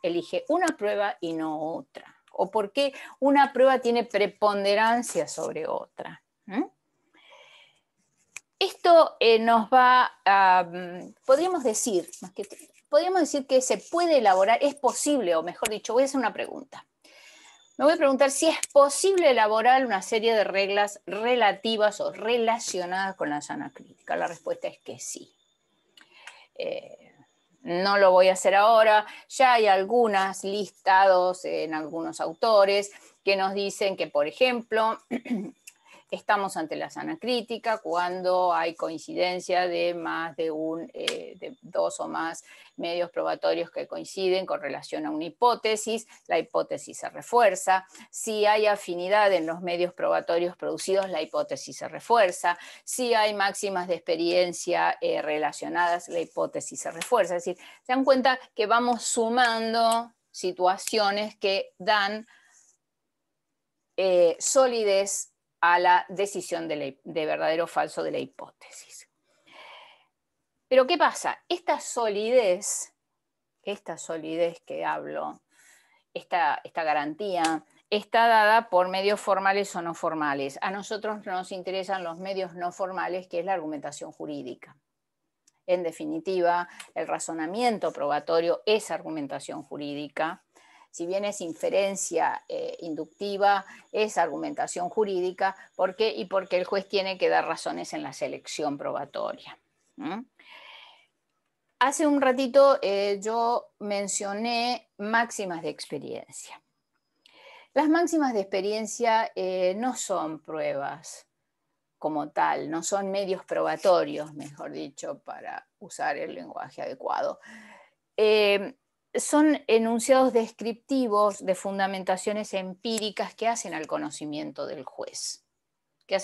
elige una prueba y no otra, o por qué una prueba tiene preponderancia sobre otra. Esto nos va a, podríamos decir, más que podríamos decir que se puede elaborar, es posible, o mejor dicho, voy a hacer una pregunta. Me voy a preguntar si es posible elaborar una serie de reglas relativas o relacionadas con la sana crítica. La respuesta es que sí. No lo voy a hacer ahora. Ya hay algunas listados en algunos autores que nos dicen que, por ejemplo, estamos ante la sana crítica cuando hay coincidencia de más de dos o más medios probatorios que coinciden con relación a una hipótesis, la hipótesis se refuerza. Si hay afinidad en los medios probatorios producidos, la hipótesis se refuerza. Si hay máximas de experiencia relacionadas, la hipótesis se refuerza. Es decir, se dan cuenta que vamos sumando situaciones que dan solidez a la decisión de verdadero o falso de la hipótesis. Pero ¿qué pasa? Esta solidez que hablo, esta garantía, está dada por medios formales o no formales. A nosotros nos interesan los medios no formales, que es la argumentación jurídica. En definitiva, el razonamiento probatorio es argumentación jurídica. Si bien es inferencia inductiva, es argumentación jurídica. ¿Por qué? Y porque el juez tiene que dar razones en la selección probatoria. Hace un ratito yo mencioné máximas de experiencia. Las máximas de experiencia no son pruebas como tal, no son medios probatorios, mejor dicho, para usar el lenguaje adecuado. Son enunciados descriptivos de fundamentaciones empíricas que hacen al conocimiento del juez. Que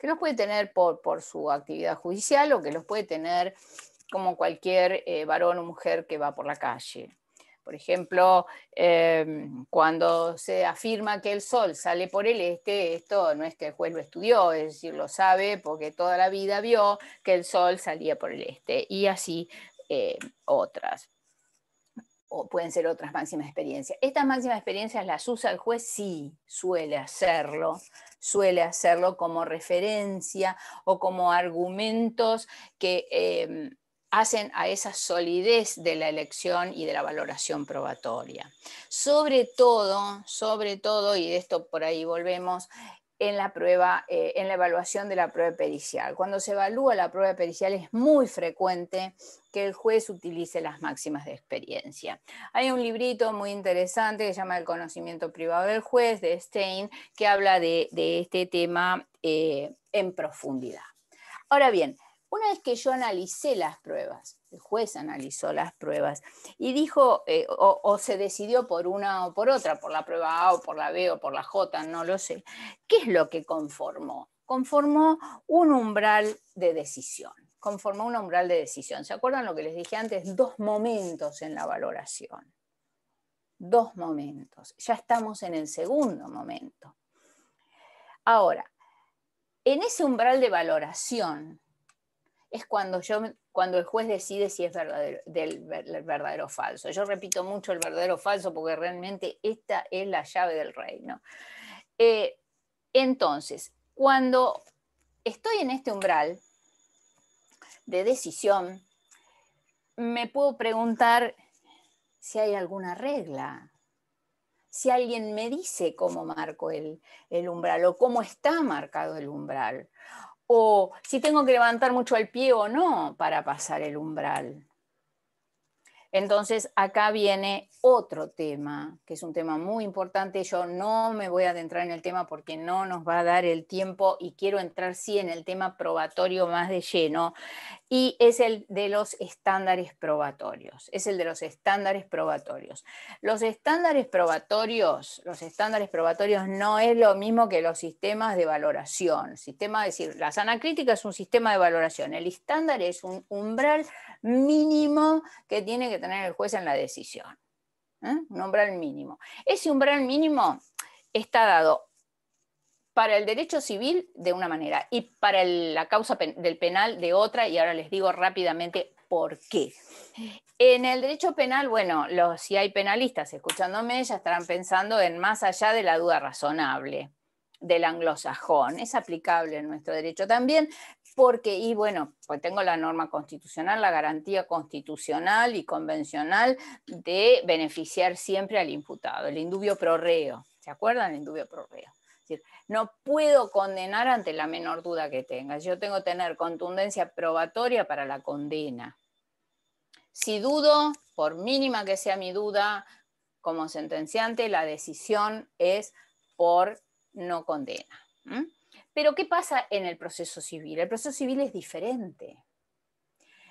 los puede tener por su actividad judicial o que los puede tener como cualquier varón o mujer que va por la calle. Por ejemplo, cuando se afirma que el sol sale por el este, esto no es que el juez lo estudió, es decir, lo sabe porque toda la vida vio que el sol salía por el este, y así otras. O pueden ser otras máximas de experiencia. ¿Estas máximas de experiencia las usa el juez? Sí, suele hacerlo como referencia o como argumentos que hacen a esa solidez de la elección y de la valoración probatoria. Sobre todo, y de esto por ahí volvemos, en la evaluación de la prueba pericial. Cuando se evalúa la prueba pericial es muy frecuente que el juez utilice las máximas de experiencia. Hay un librito muy interesante que se llama El conocimiento privado del juez, de Stein, que habla de este tema en profundidad. Ahora bien, una vez que yo analicé las pruebas, el juez analizó las pruebas y dijo, o se decidió por una o por otra, por la prueba A o por la B o por la J, no lo sé, ¿qué es lo que conformó? Conformó un umbral de decisión. ¿Se acuerdan lo que les dije antes? 2 momentos en la valoración. 2 momentos. Ya estamos en el segundo momento. Ahora, en ese umbral de valoración es cuando el juez decide si es verdadero o falso. Yo repito mucho el verdadero o falso porque realmente esta es la llave del reino. Entonces, cuando estoy en este umbral de decisión, me puedo preguntar si hay alguna regla, si alguien me dice cómo marco el umbral o cómo está marcado el umbral, o si tengo que levantar mucho el pie o no para pasar el umbral. Entonces, acá viene otro tema, que es un tema muy importante. Yo no me voy a adentrar en el tema porque no nos va a dar el tiempo y quiero entrar sí en el tema probatorio más de lleno, y es el de los estándares probatorios. Los estándares probatorios no es lo mismo que los sistemas de valoración. Es decir, la sana crítica es un sistema de valoración. El estándar es un umbral mínimo que tiene que tener el juez en la decisión. Un umbral mínimo. Ese umbral mínimo está dado para el derecho civil de una manera y para la causa del penal de otra, y ahora les digo rápidamente por qué. En el derecho penal, bueno, si hay penalistas escuchándome ya estarán pensando en más allá de la duda razonable del anglosajón. Es aplicable en nuestro derecho también, Porque, y bueno, pues tengo la norma constitucional, la garantía constitucional y convencional de beneficiar siempre al imputado, el indubio pro reo. ¿Se acuerdan? El indubio pro reo. Es decir, no puedo condenar ante la menor duda que tenga. Yo tengo que tener contundencia probatoria para la condena. Si dudo, por mínima que sea mi duda, como sentenciante, la decisión es por no condena. Pero ¿qué pasa en el proceso civil? El proceso civil es diferente.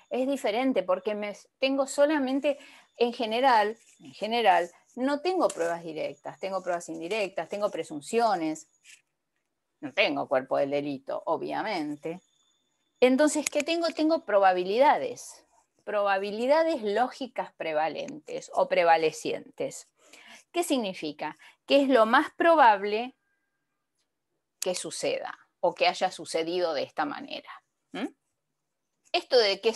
Es diferente porque tengo solamente, en general, no tengo pruebas directas, tengo pruebas indirectas, tengo presunciones, no tengo cuerpo del delito, obviamente. Entonces, ¿qué tengo? Tengo probabilidades lógicas prevalentes o prevalecientes. ¿Qué significa? Que es lo más probable que suceda o que haya sucedido de esta manera. Esto de que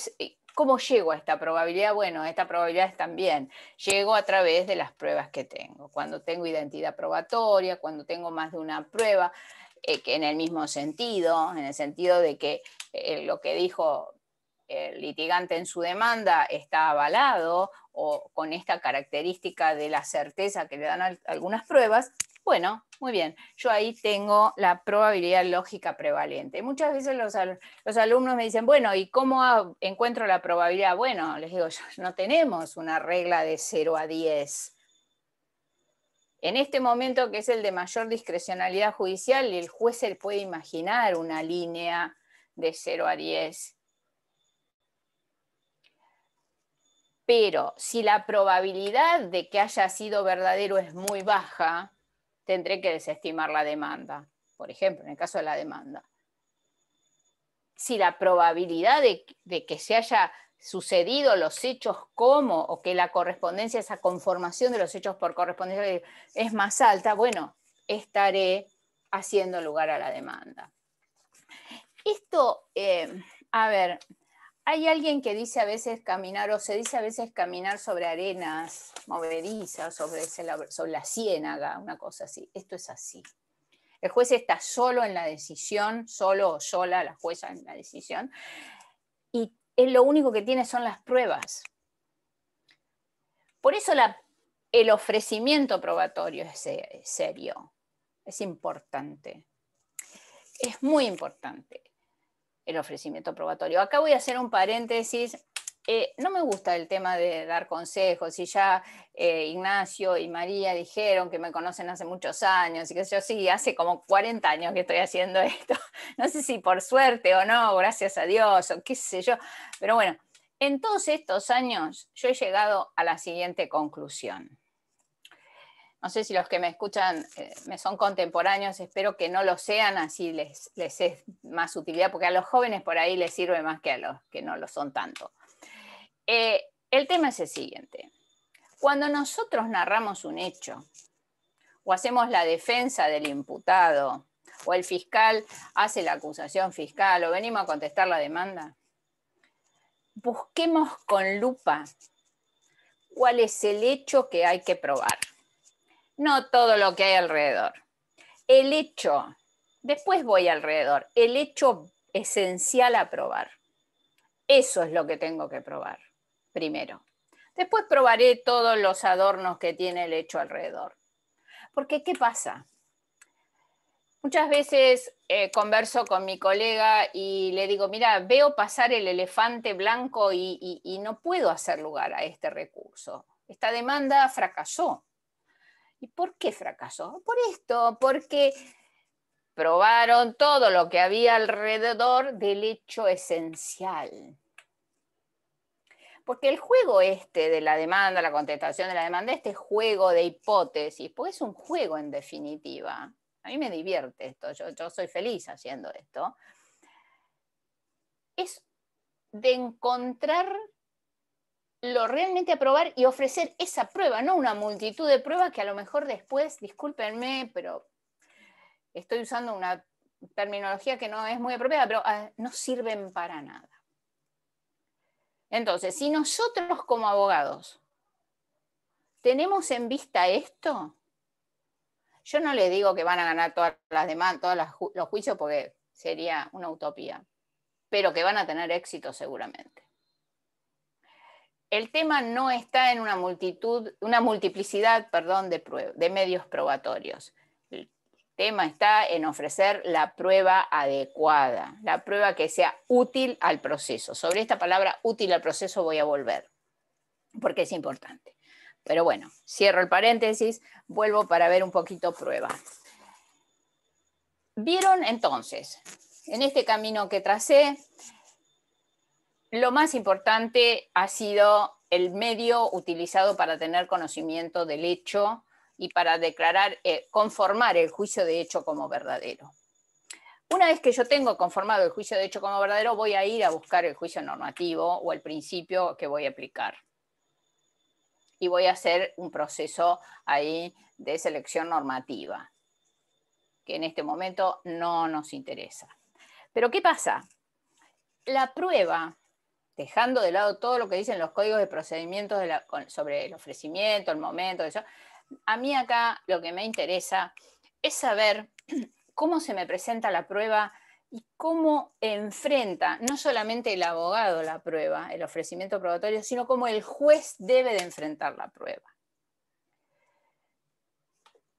¿cómo llego a esta probabilidad? Bueno, esta probabilidad también llego a través de las pruebas que tengo. Cuando tengo identidad probatoria, cuando tengo más de una prueba, que en el mismo sentido, en el sentido de que lo que dijo el litigante en su demanda está avalado o con esta característica de la certeza que le dan algunas pruebas, bueno, muy bien, yo ahí tengo la probabilidad lógica prevalente. Muchas veces los alumnos me dicen, bueno, ¿y cómo encuentro la probabilidad? Bueno, les digo, no tenemos una regla de 0 a 10. En este momento, que es el de mayor discrecionalidad judicial, el juez se puede imaginar una línea de 0 a 10. Pero si la probabilidad de que haya sido verdadero es muy baja, tendré que desestimar la demanda. Por ejemplo, en el caso de la demanda. Si la probabilidad de que se haya sucedido los hechos como, o que la correspondencia, esa conformación de los hechos por correspondencia es más alta, bueno, estaré haciendo lugar a la demanda. Esto, a ver, hay alguien que dice a veces caminar, o se dice a veces caminar sobre arenas movedizas, sobre la ciénaga, una cosa así. Esto es así. El juez está solo en la decisión, solo o sola la jueza en la decisión, y lo único que tiene son las pruebas. Por eso el ofrecimiento probatorio es serio, es importante, es muy importante el ofrecimiento probatorio. Acá voy a hacer un paréntesis. No me gusta el tema de dar consejos, y ya Ignacio y María dijeron que me conocen hace muchos años, y que yo sí, hace como 40 años que estoy haciendo esto. No sé si por suerte o no, gracias a Dios, o qué sé yo, pero bueno, en todos estos años yo he llegado a la siguiente conclusión. No sé si los que me escuchan me son contemporáneos, espero que no lo sean, así les es más utilidad, porque a los jóvenes por ahí les sirve más que a los que no lo son tanto. El tema es el siguiente. Cuando nosotros narramos un hecho, o hacemos la defensa del imputado, o el fiscal hace la acusación fiscal, o venimos a contestar la demanda, busquemos con lupa cuál es el hecho que hay que probar. No todo lo que hay alrededor. El hecho, después voy alrededor, el hecho esencial a probar. Eso es lo que tengo que probar primero. Después probaré todos los adornos que tiene el hecho alrededor. Porque, ¿qué pasa? Muchas veces converso con mi colega y le digo, mira, veo pasar el elefante blanco y no puedo hacer lugar a este recurso. Esta demanda fracasó. ¿Y por qué fracasó? Por esto, porque probaron todo lo que había alrededor del hecho esencial. Porque el juego este de la demanda, la contestación de la demanda, este juego de hipótesis, pues es un juego en definitiva. A mí me divierte esto, yo soy feliz haciendo esto. Es de encontrar lo realmente a probar y ofrecer esa prueba, no una multitud de pruebas que a lo mejor después, discúlpenme, pero estoy usando una terminología que no es muy apropiada, pero no sirven para nada. Entonces, si nosotros como abogados tenemos en vista esto, yo no les digo que van a ganar todas las demandas, todos los juicios, porque sería una utopía. pero que van a tener éxito seguramente. El tema no está en una multiplicidad, perdón, de medios probatorios. El tema está en ofrecer la prueba adecuada, la prueba que sea útil al proceso. Sobre esta palabra útil al proceso voy a volver, porque es importante. Pero bueno, cierro el paréntesis, vuelvo para ver un poquito prueba. ¿Vieron entonces? En este camino que tracé, lo más importante ha sido el medio utilizado para tener conocimiento del hecho y para declarar, conformar el juicio de hecho como verdadero. Una vez que yo tengo conformado el juicio de hecho como verdadero, voy a ir a buscar el juicio normativo o el principio que voy a aplicar. Y voy a hacer un proceso ahí de selección normativa, que en este momento no nos interesa. Pero ¿qué pasa? La prueba, dejando de lado todo lo que dicen los códigos de procedimientos sobre el ofrecimiento, el momento, eso, a mí acá lo que me interesa es saber cómo se me presenta la prueba y cómo enfrenta no solamente el abogado la prueba, el ofrecimiento probatorio, sino cómo el juez debe de enfrentar la prueba.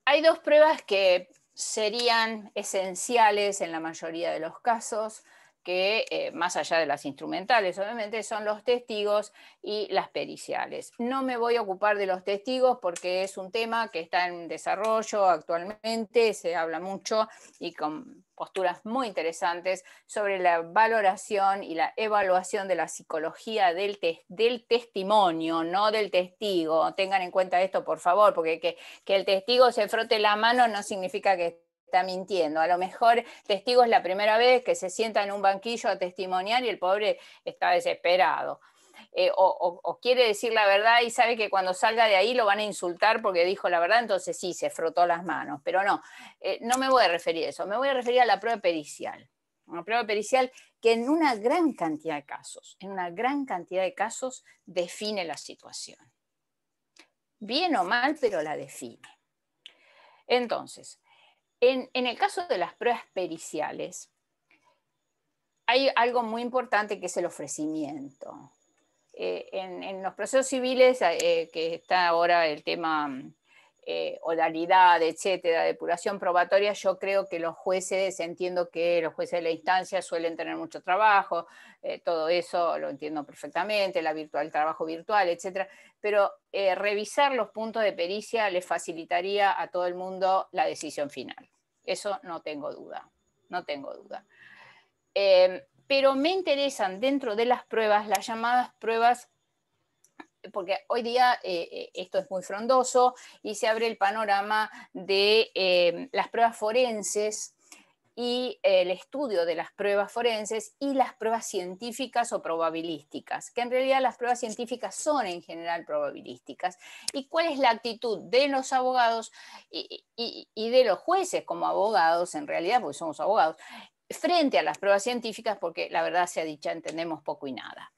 Hay dos pruebas que serían esenciales en la mayoría de los casos, que más allá de las instrumentales, obviamente, son los testigos y las periciales. No me voy a ocupar de los testigos porque es un tema que está en desarrollo actualmente, se habla mucho y con posturas muy interesantes sobre la valoración y la evaluación de la psicología del testimonio, no del testigo. Tengan en cuenta esto, por favor, porque que el testigo se frote la mano no significa que está mintiendo. A lo mejor testigo es la primera vez que se sienta en un banquillo a testimoniar y el pobre está desesperado. O quiere decir la verdad y sabe que cuando salga de ahí lo van a insultar porque dijo la verdad, entonces sí, se frotó las manos. Pero no, no me voy a referir a eso, me voy a referir a la prueba pericial. Una prueba pericial que en una gran cantidad de casos, define la situación. Bien o mal, pero la define. Entonces, en el caso de las pruebas periciales, hay algo muy importante que es el ofrecimiento. En los procesos civiles, que está ahora el tema oralidad, etcétera, depuración probatoria, yo creo que los jueces, entiendo que los jueces de la instancia suelen tener mucho trabajo, todo eso lo entiendo perfectamente, el trabajo virtual, etcétera, pero revisar los puntos de pericia les facilitaría a todo el mundo la decisión final. Eso no tengo duda, no tengo duda. Pero me interesan dentro de las pruebas, las llamadas pruebas, porque hoy día esto es muy frondoso y se abre el panorama de las pruebas forenses y el estudio de las pruebas forenses y las pruebas científicas o probabilísticas, que en realidad las pruebas científicas son en general probabilísticas. ¿Y cuál es la actitud de los abogados y de los jueces como abogados, en realidad, porque somos abogados, frente a las pruebas científicas? Porque la verdad sea dicha, entendemos poco y nada.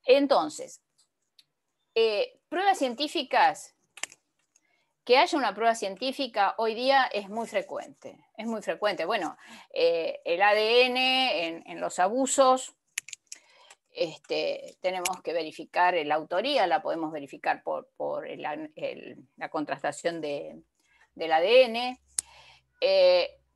Entonces, pruebas científicas, que haya una prueba científica hoy día es muy frecuente, es muy frecuente. Bueno, el ADN en los abusos, tenemos que verificar la autoría, la podemos verificar por la contrastación del ADN.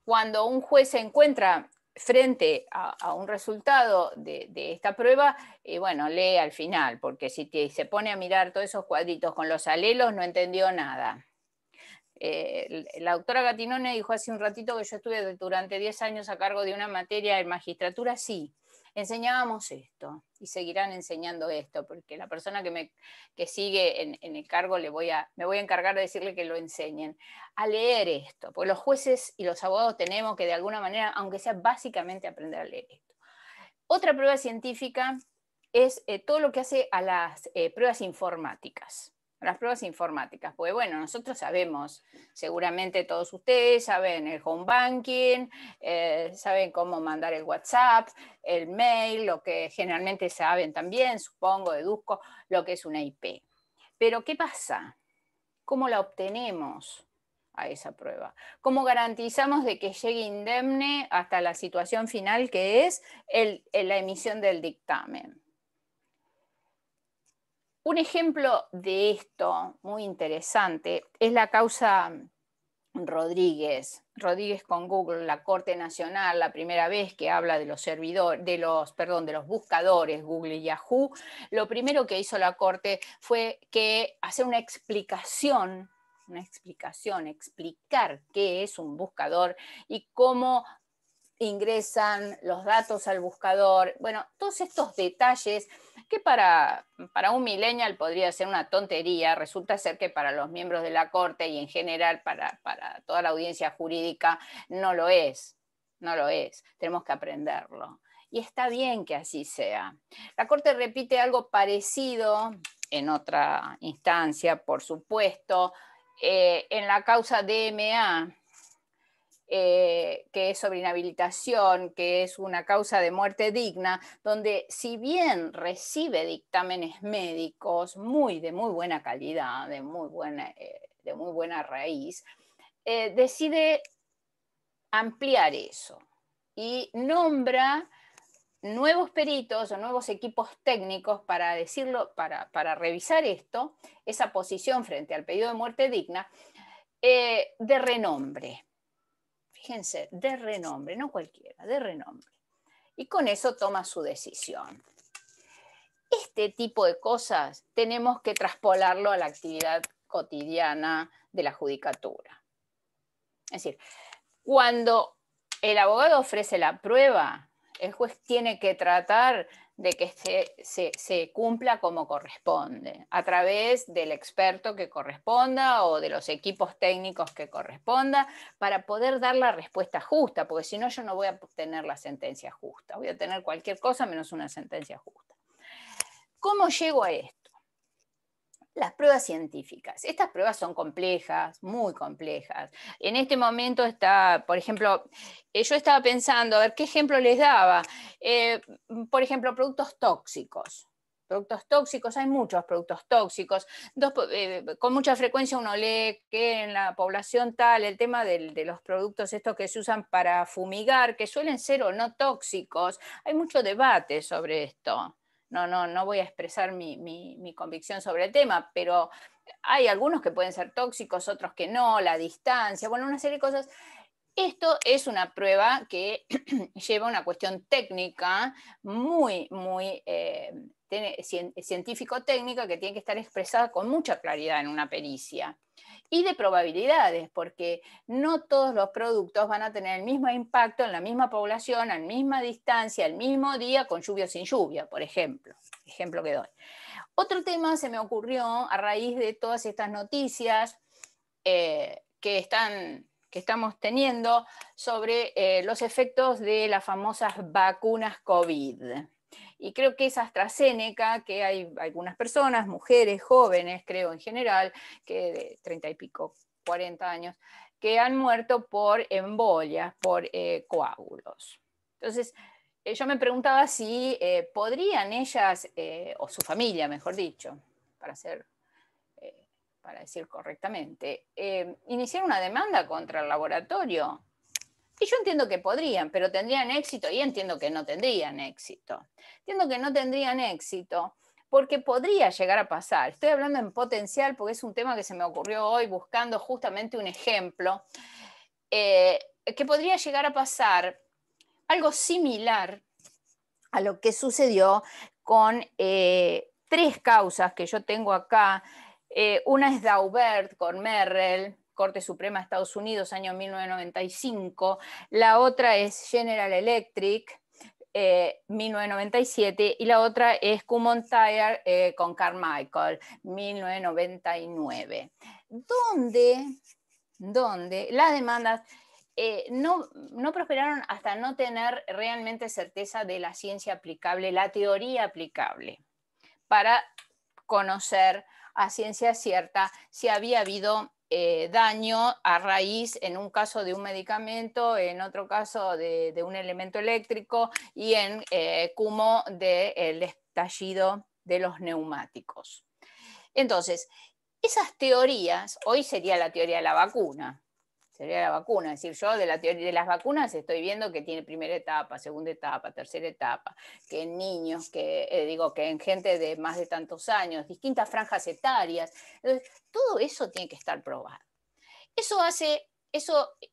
Cuando un juez se encuentra frente a un resultado de esta prueba, bueno, lee al final, porque si se pone a mirar todos esos cuadritos con los alelos, no entendió nada. La doctora Gattinone dijo hace un ratito que yo estuve durante 10 años a cargo de una materia de magistratura. Sí, enseñábamos esto y seguirán enseñando esto, porque la persona que sigue en el cargo me voy a encargar de decirle que lo enseñen a leer esto, porque los jueces y los abogados tenemos que de alguna manera, aunque sea básicamente, aprender a leer esto. Otra prueba científica es todo lo que hace a las pruebas informáticas. Las pruebas informáticas, porque bueno, nosotros sabemos, seguramente todos ustedes saben el home banking, saben cómo mandar el WhatsApp, el mail, lo que generalmente saben también, supongo, deduzco, lo que es una IP. Pero ¿qué pasa? ¿Cómo la obtenemos? a esa prueba? ¿Cómo garantizamos de que llegue indemne hasta la situación final, que es la emisión del dictamen? Un ejemplo de esto muy interesante es la causa Rodríguez con Google, la Corte Nacional, la primera vez que habla de los servidores, de los buscadores Google y Yahoo. Lo primero que hizo la Corte fue que hacer una explicación, explicar qué es un buscador y cómo ingresan los datos al buscador. Bueno, todos estos detalles que para un millennial podría ser una tontería, resulta ser que para los miembros de la Corte y en general para toda la audiencia jurídica no lo es. No lo es. Tenemos que aprenderlo. Y está bien que así sea. La Corte repite algo parecido en otra instancia, por supuesto, en la causa DMA, que es sobre inhabilitación, que es una causa de muerte digna, donde si bien recibe dictámenes médicos de muy buena calidad, de muy buena raíz, decide ampliar eso y nombra nuevos peritos o nuevos equipos técnicos para decirlo, para revisar esto, esa posición frente al pedido de muerte digna, de renombre. Fíjense, de renombre, no cualquiera, de renombre. Y con eso toma su decisión. Este tipo de cosas tenemos que traspolarlo a la actividad cotidiana de la judicatura. Es decir, cuando el abogado ofrece la prueba, el juez tiene que tratar de que se cumpla como corresponde, a través del experto que corresponda o de los equipos técnicos que corresponda, para poder dar la respuesta justa, porque si no yo no voy a tener la sentencia justa, voy a tener cualquier cosa menos una sentencia justa. ¿Cómo llego a esto? Las pruebas científicas. Estas pruebas son complejas, muy complejas. En este momento está, por ejemplo, yo estaba pensando, a ver, ¿qué ejemplo les daba? Por ejemplo, productos tóxicos. Productos tóxicos, hay muchos productos tóxicos. Con mucha frecuencia uno lee que en la población tal, el tema de los productos estos que se usan para fumigar, que suelen ser o no tóxicos, hay mucho debate sobre esto. No voy a expresar mi convicción sobre el tema, pero hay algunos que pueden ser tóxicos, otros que no, la distancia, bueno, una serie de cosas. Esto es una prueba que lleva una cuestión técnica muy científico-técnica, que tiene que estar expresada con mucha claridad en una pericia. Y de probabilidades, porque no todos los productos van a tener el mismo impacto en la misma población, a la misma distancia, al mismo día, con lluvia o sin lluvia, por ejemplo. Ejemplo que doy. Otro tema se me ocurrió a raíz de todas estas noticias que estamos teniendo sobre los efectos de las famosas vacunas COVID. Y creo que es AstraZeneca, que hay algunas personas, mujeres, jóvenes, creo en general, que de 30 y pico, 40 años, que han muerto por embolias, por coágulos. Entonces, yo me preguntaba si podrían ellas, o su familia, mejor dicho, para decir correctamente, iniciar una demanda contra el laboratorio. Y yo entiendo que podrían, pero tendrían éxito, y entiendo que no tendrían éxito. Entiendo que no tendrían éxito porque podría llegar a pasar. Estoy hablando en potencial porque es un tema que se me ocurrió hoy buscando justamente un ejemplo, que podría llegar a pasar algo similar a lo que sucedió con 3 causas que yo tengo acá. Una es Daubert con Merrell, Corte Suprema de Estados Unidos, año 1995. La otra es General Electric, 1997. Y la otra es Kumon Tire con Carmichael, 1999. Donde las demandas no prosperaron hasta no tener realmente certeza de la ciencia aplicable, la teoría aplicable, para conocer a ciencia cierta si había habido daño a raíz, en un caso de un medicamento, en otro caso de un elemento eléctrico y en Cumo del estallido de los neumáticos. Entonces, Esas teorías, hoy sería la teoría de la vacuna. Sería la vacuna, es decir, yo de la teoría de las vacunas estoy viendo que tiene primera etapa, segunda etapa, tercera etapa, que en niños, que que en gente de más de tantos años, distintas franjas etarias. Entonces, todo eso tiene que estar probado.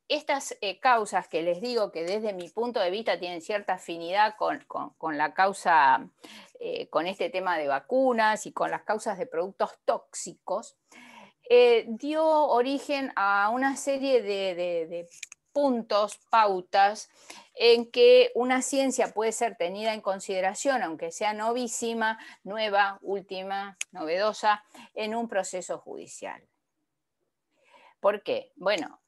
Estas causas que les digo que desde mi punto de vista tienen cierta afinidad con la causa, con este tema de vacunas y con las causas de productos tóxicos, dio origen a una serie de puntos, pautas, en que una ciencia puede ser tenida en consideración, aunque sea novísima, nueva, última, novedosa, en un proceso judicial. ¿Por qué? Bueno,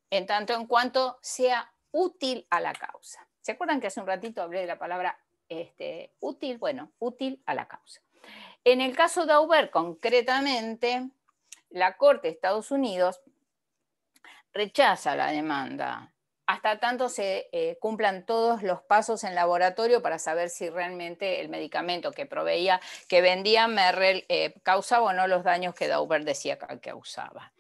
en tanto en cuanto sea útil a la causa. ¿Se acuerdan que hace un ratito hablé de la palabra útil? Bueno, útil a la causa. En el caso de Daubert, concretamente, la Corte de Estados Unidos rechaza la demanda hasta tanto se cumplan todos los pasos en laboratorio para saber si realmente el medicamento que proveía, que vendía Merrell, causaba o no los daños que Daubert decía que causaba.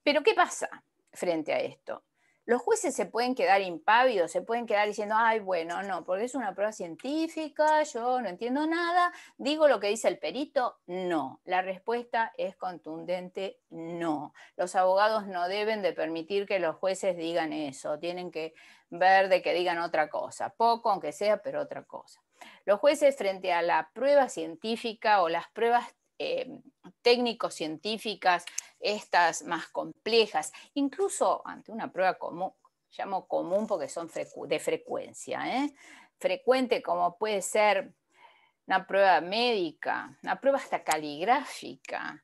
Pero ¿qué pasa frente a esto? Los jueces se pueden quedar impávidos, se pueden quedar diciendo, ay, bueno, no, porque es una prueba científica, yo no entiendo nada, digo lo que dice el perito, no. La respuesta es contundente, no. Los abogados no deben de permitir que los jueces digan eso, tienen que ver de que digan otra cosa, poco aunque sea, pero otra cosa. Los jueces frente a la prueba científica o las pruebas técnico-científicas, estas más complejas, incluso ante una prueba común, llamo común porque son de frecuencia, frecuente como puede ser una prueba médica, una prueba hasta caligráfica,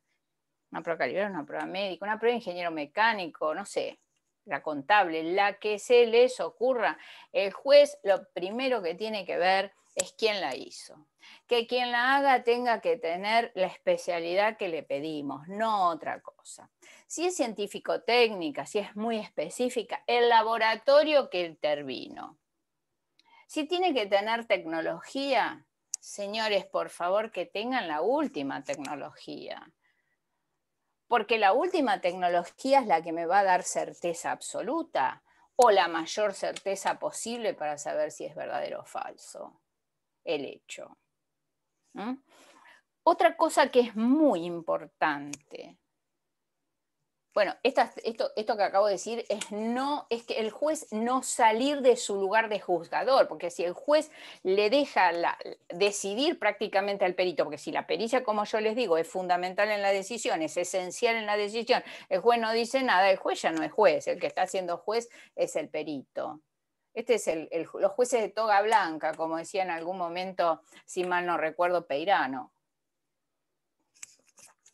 una prueba caligráfica, una prueba médica, una prueba de ingeniero mecánico, no sé, la contable, la que se les ocurra, el juez lo primero que tiene que ver es quién la hizo. Que quien la haga tenga que tener la especialidad que le pedimos, no otra cosa. Si es científico-técnica, si es muy específica, el laboratorio que intervino. Si tiene que tener tecnología, señores, por favor, que tengan la última tecnología. Porque la última tecnología es la que me va a dar certeza absoluta o la mayor certeza posible para saber si es verdadero o falso el hecho. Otra cosa que es muy importante, bueno, esto que acabo de decir es que el juez no salir de su lugar de juzgador, porque si el juez le deja decidir prácticamente al perito, porque si la pericia, como yo les digo, es fundamental en la decisión, es esencial en la decisión, el juez no dice nada, el juez ya no es juez, el que está siendo juez es el perito. Este es los jueces de toga blanca, como decía en algún momento, si mal no recuerdo, Peirano.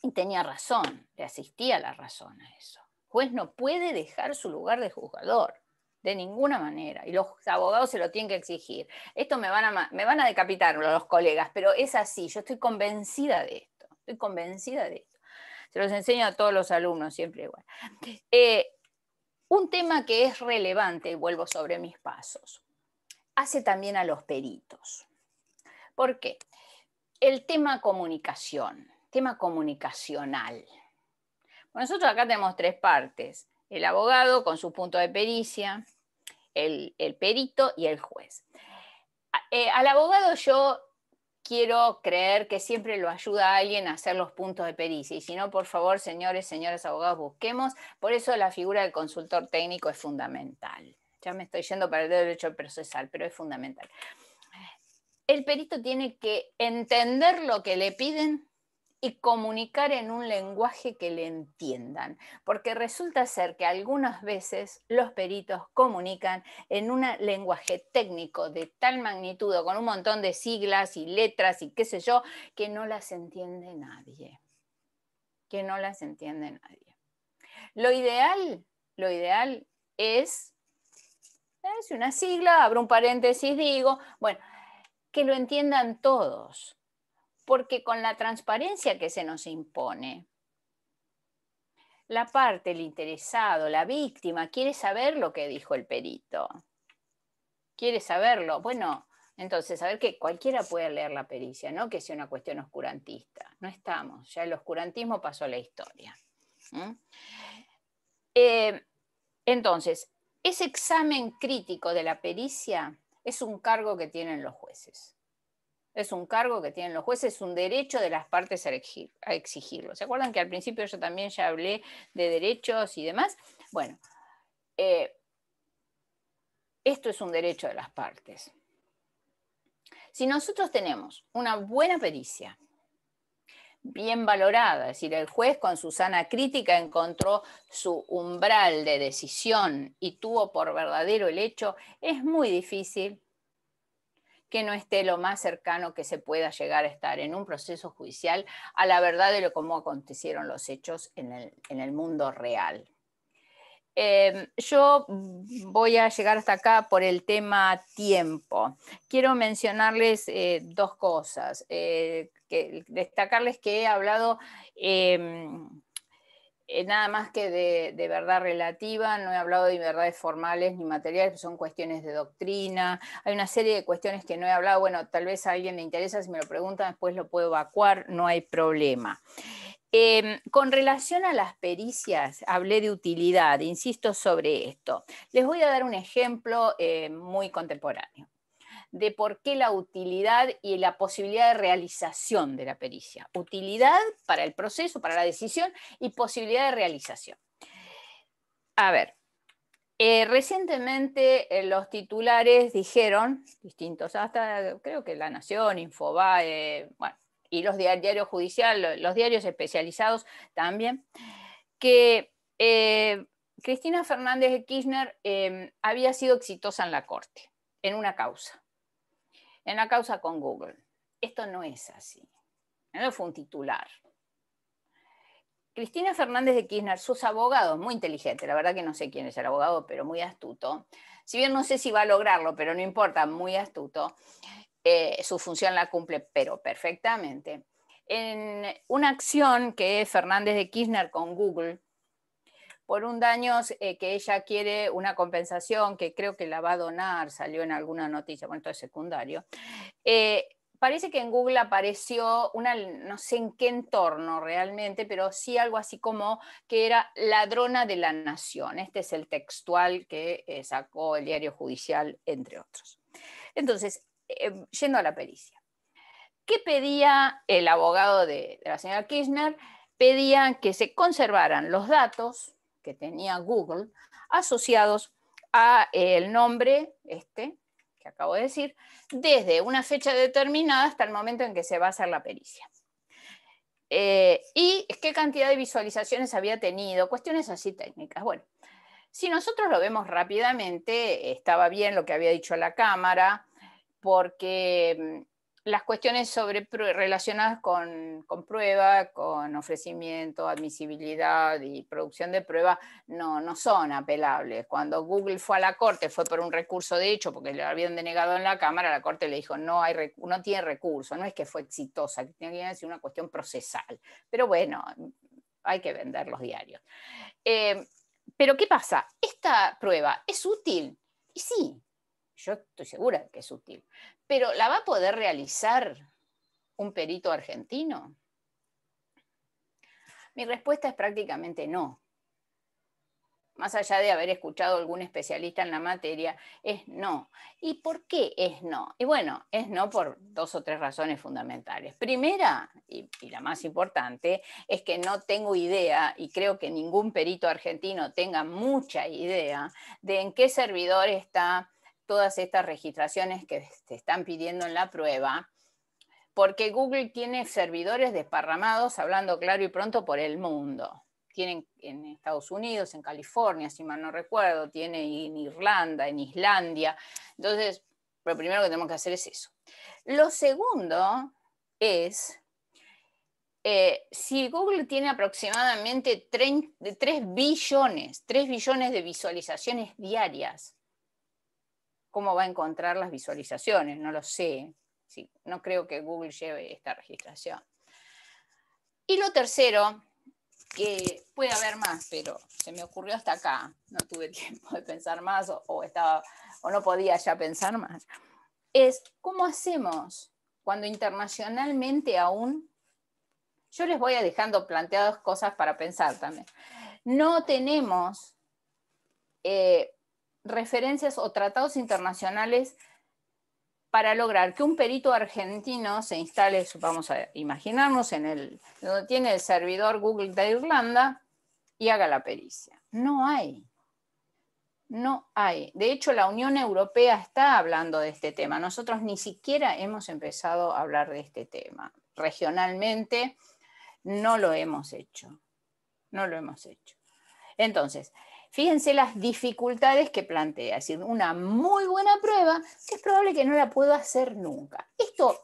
Y tenía razón, le asistía la razón a eso. El juez no puede dejar su lugar de juzgador, de ninguna manera. Y los abogados se lo tienen que exigir. Esto me van a decapitar los colegas, pero es así. Yo estoy convencida de esto. Estoy convencida de esto. Se los enseño a todos los alumnos, siempre igual. Un tema que es relevante, y vuelvo sobre mis pasos, hace también a los peritos. ¿Por qué? El tema comunicación, tema comunicacional. Bueno, nosotros acá tenemos tres partes: el abogado con su punto de pericia, el perito y el juez. Al abogado yo quiero creer que siempre lo ayuda a alguien a hacer los puntos de pericia, y si no, por favor, señores, señoras abogados, busquemos. Por eso la figura del consultor técnico es fundamental. Ya me estoy yendo para el derecho procesal, pero es fundamental. El perito tiene que entender lo que le piden y comunicar en un lenguaje que le entiendan, porque resulta ser que algunas veces los peritos comunican en un lenguaje técnico de tal magnitud, con un montón de siglas y letras y qué sé yo, que no las entiende nadie. Que no las entiende nadie. Lo ideal es una sigla, abro un paréntesis, digo, bueno, que lo entiendan todos. Porque con la transparencia que se nos impone, la parte, el interesado, la víctima, quiere saber lo que dijo el perito. Quiere saberlo. Bueno, Entonces, a ver, que cualquiera puede leer la pericia, no que sea una cuestión oscurantista. No estamos, ya el oscurantismo pasó a la historia. Entonces, ese examen crítico de la pericia es un cargo que tienen los jueces. Es un cargo que tienen los jueces, es un derecho de las partes a exigirlo. ¿Se acuerdan que al principio yo también ya hablé de derechos y demás? Bueno, esto es un derecho de las partes. Si nosotros tenemos una buena pericia, bien valorada, es decir, el juez con su sana crítica encontró su umbral de decisión y tuvo por verdadero el hecho, es muy difícil que no esté lo más cercano que se pueda llegar a estar en un proceso judicial a la verdad de cómo acontecieron los hechos en el mundo real. Yo voy a llegar hasta acá por el tema tiempo. Quiero mencionarles dos cosas. Destacarles que he hablado nada más que de verdad relativa, no he hablado de verdades formales ni materiales, son cuestiones de doctrina. Hay una serie de cuestiones que no he hablado. Bueno, tal vez a alguien le interesa, si me lo preguntan, después lo puedo evacuar, no hay problema. Con relación a las pericias, hablé de utilidad, insisto sobre esto. Les voy a dar un ejemplo muy contemporáneo de por qué la utilidad y la posibilidad de realización de la pericia. Utilidad para el proceso, para la decisión, y posibilidad de realización. A ver, recientemente los titulares dijeron, distintos, hasta creo que La Nación, Infobae, bueno, y los diarios judiciales, los diarios especializados también, que Cristina Fernández de Kirchner había sido exitosa en la Corte, en una causa con Google. Esto no es así. No fue un titular. Cristina Fernández de Kirchner, sus abogados, muy inteligente, la verdad que no sé quién es el abogado, pero muy astuto. Si bien no sé si va a lograrlo, pero no importa, muy astuto. Su función la cumple, pero perfectamente. En una acción que Fernández de Kirchner con Google, por un daño que ella quiere una compensación, que creo que la va a donar, salió en alguna noticia, bueno, esto es secundario. Parece que en Google apareció no sé en qué entorno realmente, pero sí algo así como que era ladrona de la nación. Este es el textual que sacó el diario judicial, entre otros. Entonces, yendo a la pericia. ¿Qué pedía el abogado de la señora Kirchner? Pedía que se conservaran los datos que tenía Google asociados a el nombre que acabo de decir, desde una fecha determinada hasta el momento en que se va a hacer la pericia. Y qué cantidad de visualizaciones había tenido, cuestiones así técnicas. Bueno, si nosotros lo vemos rápidamente, estaba bien lo que había dicho la Cámara, porque las cuestiones relacionadas con prueba, con ofrecimiento, admisibilidad y producción de prueba no son apelables. Cuando Google fue a la Corte, fue por un recurso de hecho, porque le habían denegado en la Cámara, la Corte le dijo no tiene recurso, no es que fue exitosa, que tiene que ser una cuestión procesal. Pero bueno, hay que vender los diarios. Pero ¿qué pasa? ¿Esta prueba es útil? Y sí, yo estoy segura de que es útil. ¿Pero la va a poder realizar un perito argentino? Mi respuesta es prácticamente no. Más allá de haber escuchado a algún especialista en la materia, es no. ¿Y por qué es no? Y bueno, es no por 2 o 3 razones fundamentales. Primera, y la más importante, es que no tengo idea, y creo que ningún perito argentino tenga mucha idea, de en qué servidor está todas estas registraciones que se están pidiendo en la prueba, porque Google tiene servidores desparramados, hablando claro y pronto, por el mundo. Tienen en Estados Unidos, en California, si mal no recuerdo, tiene en Irlanda, en Islandia. Entonces, lo primero que tenemos que hacer es eso. Lo segundo es, si Google tiene aproximadamente 3 billones de visualizaciones diarias, ¿cómo va a encontrar las visualizaciones? No lo sé. Sí, no creo que Google lleve esta registración. Y lo tercero, que puede haber más, pero se me ocurrió hasta acá, no tuve tiempo de pensar más o no podía ya pensar más, es cómo hacemos cuando internacionalmente aún, yo les voy a dejando planteadas cosas para pensar también, no tenemos referencias o tratados internacionales para lograr que un perito argentino se instale, vamos a imaginarnos, donde tiene el servidor Google de Irlanda y haga la pericia. No hay. No hay. De hecho, la Unión Europea está hablando de este tema. Nosotros ni siquiera hemos empezado a hablar de este tema. Regionalmente no lo hemos hecho. No lo hemos hecho. Entonces, fíjense las dificultades que plantea. Es decir, una muy buena prueba que es probable que no la pueda hacer nunca. Esto,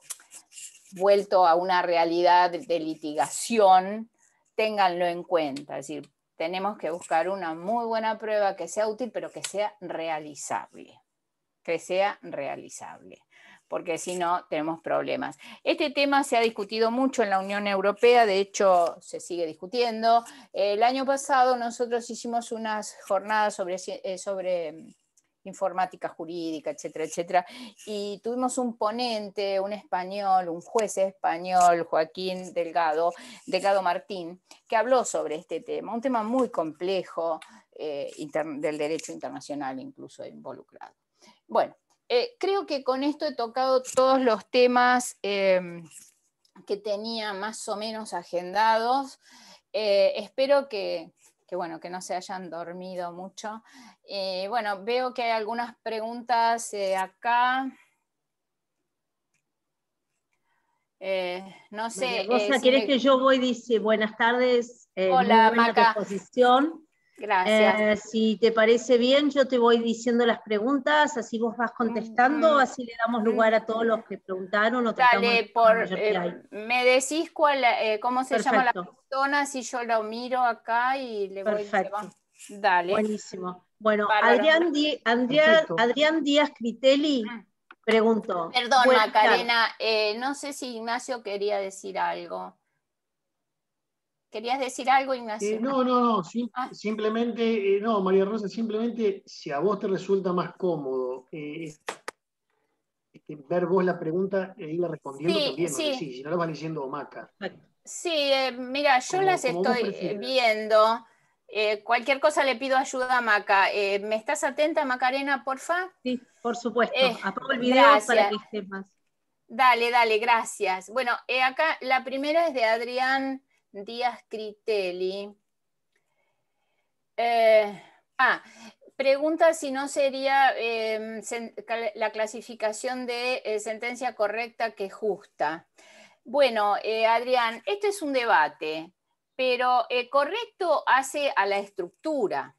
vuelto a una realidad de litigación, ténganlo en cuenta. Es decir, tenemos que buscar una muy buena prueba que sea útil, pero que sea realizable. Que sea realizable. Porque si no, tenemos problemas. Este tema se ha discutido mucho en la Unión Europea, de hecho, se sigue discutiendo. El año pasado nosotros hicimos unas jornadas sobre informática jurídica, etcétera, etcétera, y tuvimos un ponente, un español, un juez español, Joaquín Delgado Martín, que habló sobre este tema, un tema muy complejo del derecho internacional incluso involucrado. Bueno, creo que con esto he tocado todos los temas que tenía más o menos agendados. Espero que no se hayan dormido mucho. Bueno, veo que hay algunas preguntas acá. No sé. María Rosa, ¿querés que yo voy? Dice, buenas tardes, Hola, muy buena Maca. tu exposición. Gracias. Si te parece bien, yo te voy diciendo las preguntas, así vos vas contestando, así le damos lugar a todos los que preguntaron. O dale, me decís cómo se llama la persona, si yo lo miro acá y le voy. Perfecto. Dale. Buenísimo. Bueno, Adrián Díaz Critelli preguntó. Perdón, Macarena, no sé si Ignacio quería decir algo. ¿Querías decir algo, Ignacio? No, simplemente, no, María Rosa, simplemente si a vos te resulta más cómodo ver vos la pregunta e irla respondiendo también, sí. Si no la vas leyendo Maca. Sí, mira, yo las estoy viendo. Cualquier cosa le pido ayuda a Maca. ¿Me estás atenta, Macarena, porfa? Sí, por supuesto. Apago el video para que esté más. Dale, gracias. Bueno, acá la primera es de Adrián Díaz Critelli. Pregunta si no sería la clasificación de sentencia correcta que justa. Bueno, Adrián, este es un debate, pero correcto hace a la estructura.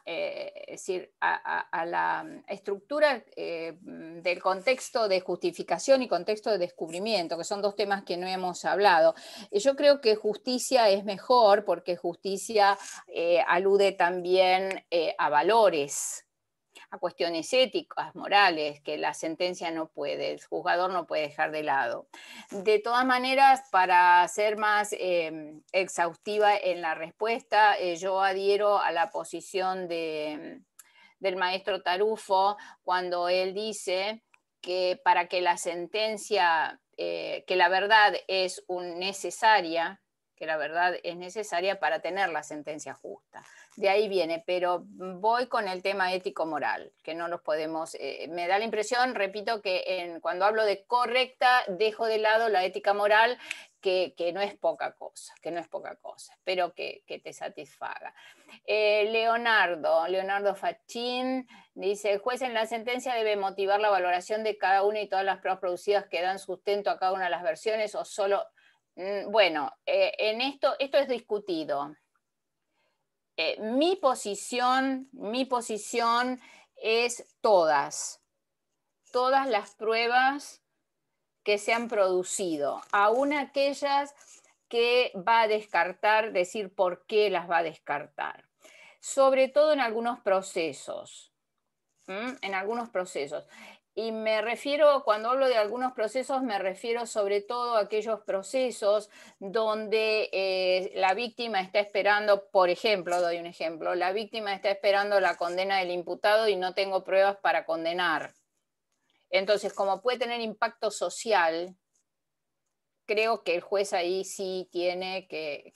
Es decir, a la estructura del contexto de justificación y contexto de descubrimiento, que son dos temas que no hemos hablado. Yo creo que justicia es mejor porque justicia alude también a valores, a cuestiones éticas, morales, que la sentencia no puede, el juzgador no puede dejar de lado. De todas maneras, para ser más exhaustiva en la respuesta, yo adhiero a la posición del maestro Tarufo cuando él dice que para que la sentencia, que la verdad es necesaria, para tener la sentencia justa. De ahí viene, pero voy con el tema ético-moral, que no los podemos, me da la impresión, repito, que cuando hablo de correcta, dejo de lado la ética moral, que no es poca cosa, espero que te satisfaga. Leonardo Fachín dice, el juez en la sentencia debe motivar la valoración de cada una y todas las pruebas producidas que dan sustento a cada una de las versiones o solo... Bueno, en esto es discutido. Mi posición es todas las pruebas que se han producido, aún aquellas que va a descartar, decir por qué las va a descartar, sobre todo en algunos procesos. Y me refiero, cuando hablo de algunos procesos, me refiero sobre todo a aquellos procesos donde la víctima está esperando, por ejemplo, doy un ejemplo, la víctima está esperando la condena del imputado y no tengo pruebas para condenar. Entonces, como puede tener impacto social, creo que el juez ahí sí tiene que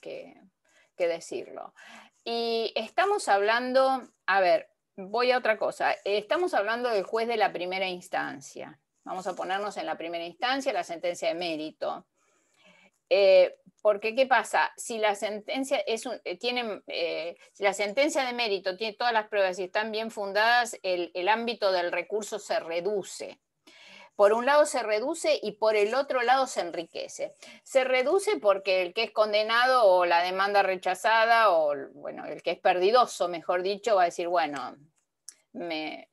decirlo. Y estamos hablando, a ver, voy a otra cosa. Estamos hablando del juez de la primera instancia. Vamos a ponernos en la primera instancia, la sentencia de mérito. Porque, ¿qué pasa? Si la sentencia, si la sentencia de mérito tiene todas las pruebas y están bien fundadas, el ámbito del recurso se reduce. Por un lado se reduce y por el otro lado se enriquece. Se reduce porque el que es condenado o la demanda rechazada o bueno, el que es perdidoso, mejor dicho, va a decir, bueno, me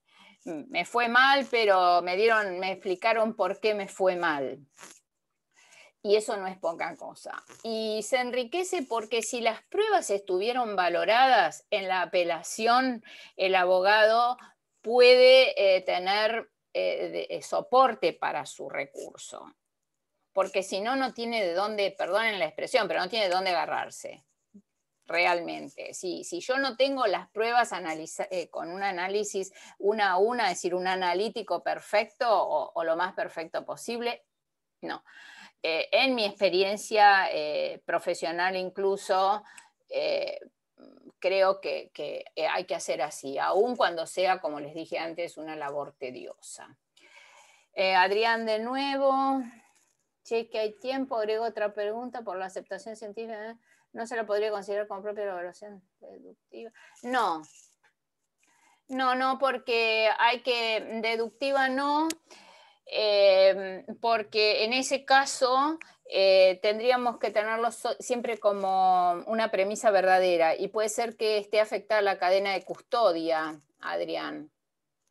fue mal, pero me explicaron por qué me fue mal. Y eso no es poca cosa. Y se enriquece porque si las pruebas estuvieron valoradas en la apelación, el abogado puede tener soporte para su recurso, porque si no, no tiene de dónde, perdonen la expresión, pero no tiene de dónde agarrarse, realmente. Si yo no tengo las pruebas con un análisis una a una, es decir, un analítico perfecto o lo más perfecto posible, no. En mi experiencia profesional incluso, creo que hay que hacer así, aun cuando sea, como les dije antes, una labor tediosa. Adrián, de nuevo, che, que hay tiempo, agrego otra pregunta por la aceptación científica. ¿No se la podría considerar como propia elaboración deductiva? No, porque deductiva no, porque en ese caso tendríamos que tenerlo siempre como una premisa verdadera y puede ser que esté afectada la cadena de custodia, Adrián.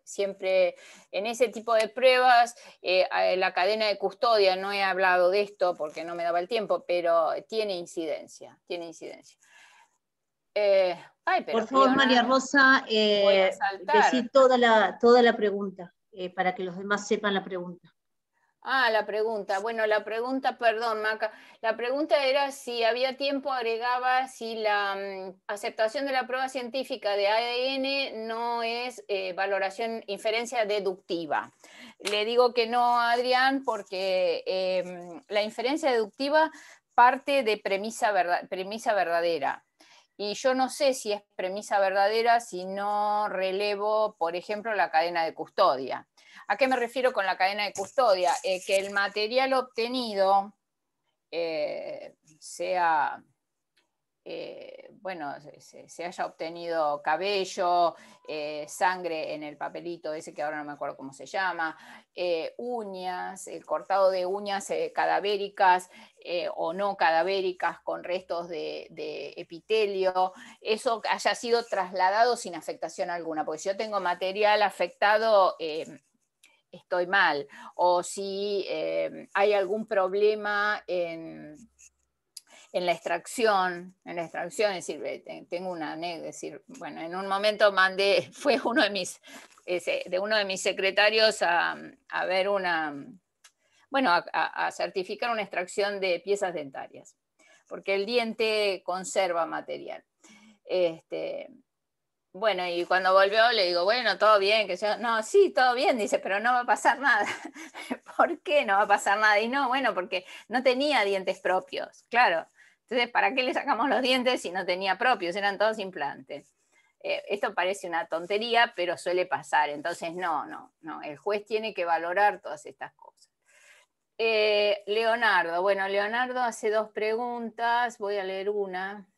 Siempre en ese tipo de pruebas, la cadena de custodia, no he hablado de esto porque no me daba el tiempo, pero tiene incidencia, Por favor, María Rosa, decir toda la pregunta, para que los demás sepan la pregunta. La pregunta. Bueno, la pregunta, perdón, Maca. La pregunta era si había tiempo, agregaba si la aceptación de la prueba científica de ADN no es inferencia deductiva. Le digo que no, Adrián, porque la inferencia deductiva parte de premisa verdadera. Y yo no sé si es premisa verdadera si no relevo, por ejemplo, la cadena de custodia. ¿A qué me refiero con la cadena de custodia? Que el material obtenido sea, bueno, se haya obtenido cabello, sangre en el papelito ese que ahora no me acuerdo cómo se llama, uñas, el cortado de uñas cadavéricas o no cadavéricas con restos de epitelio, eso haya sido trasladado sin afectación alguna, porque si yo tengo material afectado, estoy mal, o si hay algún problema en la extracción, es decir, tengo una anécdota, es decir, bueno, en un momento fue uno de mis secretarios a ver a certificar una extracción de piezas dentarias, porque el diente conserva material. Bueno, y cuando volvió le digo, bueno, todo bien, no, sí, todo bien, dice, pero no va a pasar nada. ¿Por qué no va a pasar nada? Y no, bueno, porque no tenía dientes propios, claro. Entonces, ¿para qué le sacamos los dientes si no tenía propios? Eran todos implantes. Esto parece una tontería, pero suele pasar. Entonces, no, el juez tiene que valorar todas estas cosas. Leonardo, bueno, Leonardo hace 2 preguntas, voy a leer una.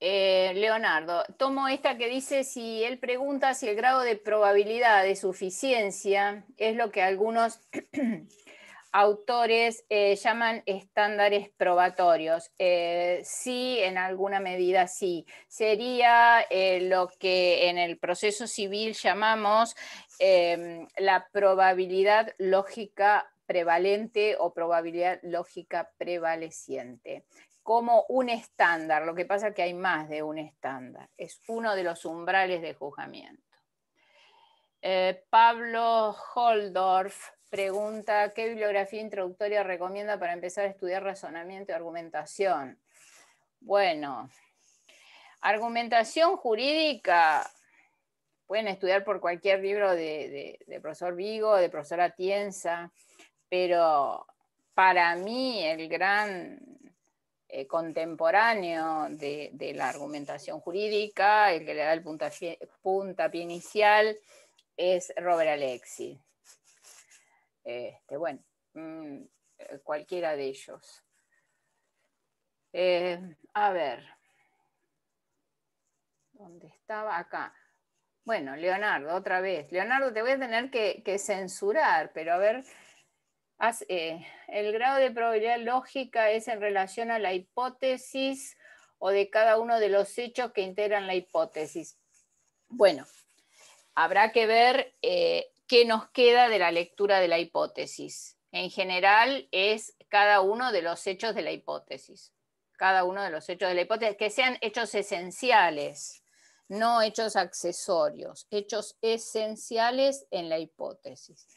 Leonardo, tomo esta que dice si él pregunta si el grado de probabilidad de suficiencia es lo que algunos autores llaman estándares probatorios. Sí, en alguna medida sí. Sería lo que en el proceso civil llamamos la probabilidad lógica prevalente o probabilidad lógica prevaleciente, como un estándar. Lo que pasa es que hay más de un estándar. Es uno de los umbrales de juzgamiento. Pablo Holdorf pregunta, ¿qué bibliografía introductoria recomienda para empezar a estudiar razonamiento y argumentación? Bueno, argumentación jurídica pueden estudiar por cualquier libro de profesor Vigo, de profesora Atienza, pero para mí el gran contemporáneo de la argumentación jurídica, el que le da el puntapié inicial, es Robert Alexis. Bueno, cualquiera de ellos. A ver, ¿dónde estaba? Acá. Bueno, Leonardo, otra vez. Leonardo, te voy a tener que censurar, pero a ver, el grado de probabilidad lógica es en relación a la hipótesis o de cada uno de los hechos que integran la hipótesis. Bueno, habrá que ver qué nos queda de la lectura de la hipótesis. En general es cada uno de los hechos de la hipótesis. Cada uno de los hechos de la hipótesis, que sean hechos esenciales, no hechos accesorios, hechos esenciales en la hipótesis.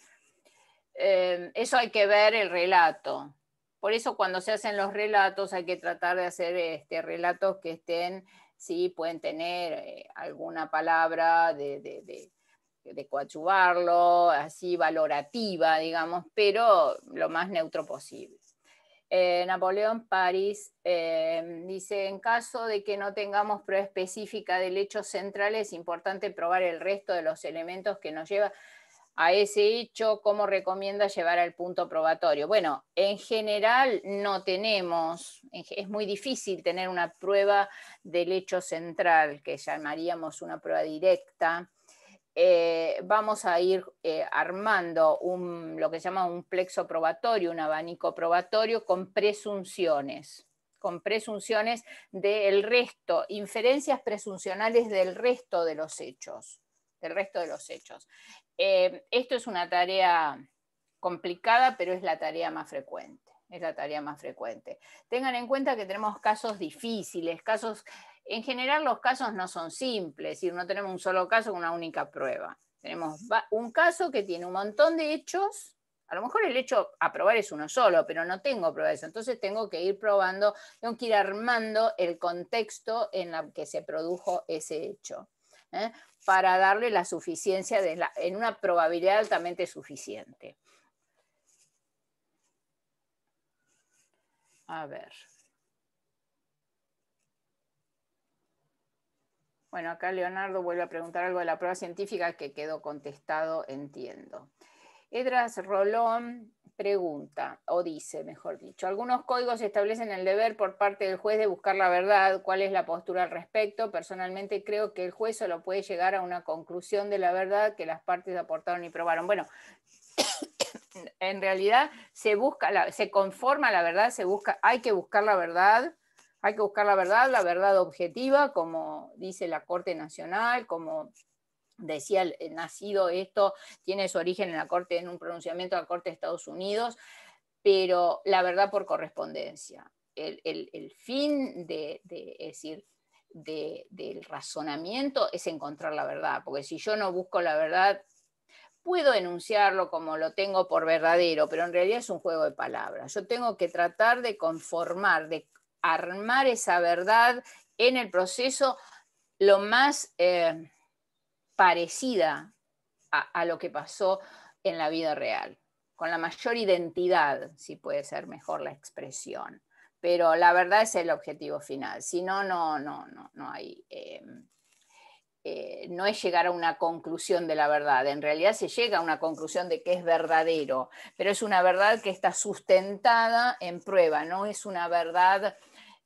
Eso hay que ver el relato. Por eso cuando se hacen los relatos hay que tratar de hacer relatos que estén, sí, pueden tener alguna palabra de coadyuvarlo, así valorativa, digamos, pero lo más neutro posible. Napoleón París dice, en caso de que no tengamos prueba específica del hecho central, es importante probar el resto de los elementos que nos lleva a ese hecho. ¿Cómo recomienda llevar al punto probatorio? Bueno, en general no tenemos, es muy difícil tener una prueba del hecho central, que llamaríamos una prueba directa. Vamos a ir armando lo que se llama un plexo probatorio, un abanico probatorio con presunciones del resto, inferencias presuncionales del resto de los hechos. Esto es una tarea complicada, pero es la tarea más frecuente. Tengan en cuenta que tenemos casos difíciles, en general los casos no son simples, es decir, no tenemos un solo caso con una única prueba. Tenemos un caso que tiene un montón de hechos, a lo mejor el hecho a probar es uno solo, pero no tengo prueba de eso, entonces tengo que ir probando, tengo que ir armando el contexto en el que se produjo ese hecho, para darle la suficiencia en una probabilidad altamente suficiente. A ver. Bueno, acá Leonardo vuelve a preguntar algo de la prueba científica que quedó contestado, entiendo. Edras Rolón pregunta, o dice, mejor dicho, algunos códigos establecen el deber por parte del juez de buscar la verdad. ¿Cuál es la postura al respecto? Personalmente creo que el juez solo puede llegar a una conclusión de la verdad que las partes aportaron y probaron. Bueno, en realidad se conforma la verdad, hay que buscar la verdad. Hay que buscar la verdad objetiva, como dice la Corte Nacional, como decía nacido esto, tiene su origen en un pronunciamiento de la Corte de Estados Unidos, pero la verdad por correspondencia. El fin del razonamiento es encontrar la verdad, porque si yo no busco la verdad, puedo enunciarlo como lo tengo por verdadero, pero en realidad es un juego de palabras. Yo tengo que tratar de conformar, de armar esa verdad en el proceso lo más parecida a lo que pasó en la vida real, con la mayor identidad, si puede ser mejor la expresión. Pero la verdad es el objetivo final, si no, no hay... no es llegar a una conclusión de la verdad, en realidad se llega a una conclusión de que es verdadero, pero es una verdad que está sustentada en prueba, no es una verdad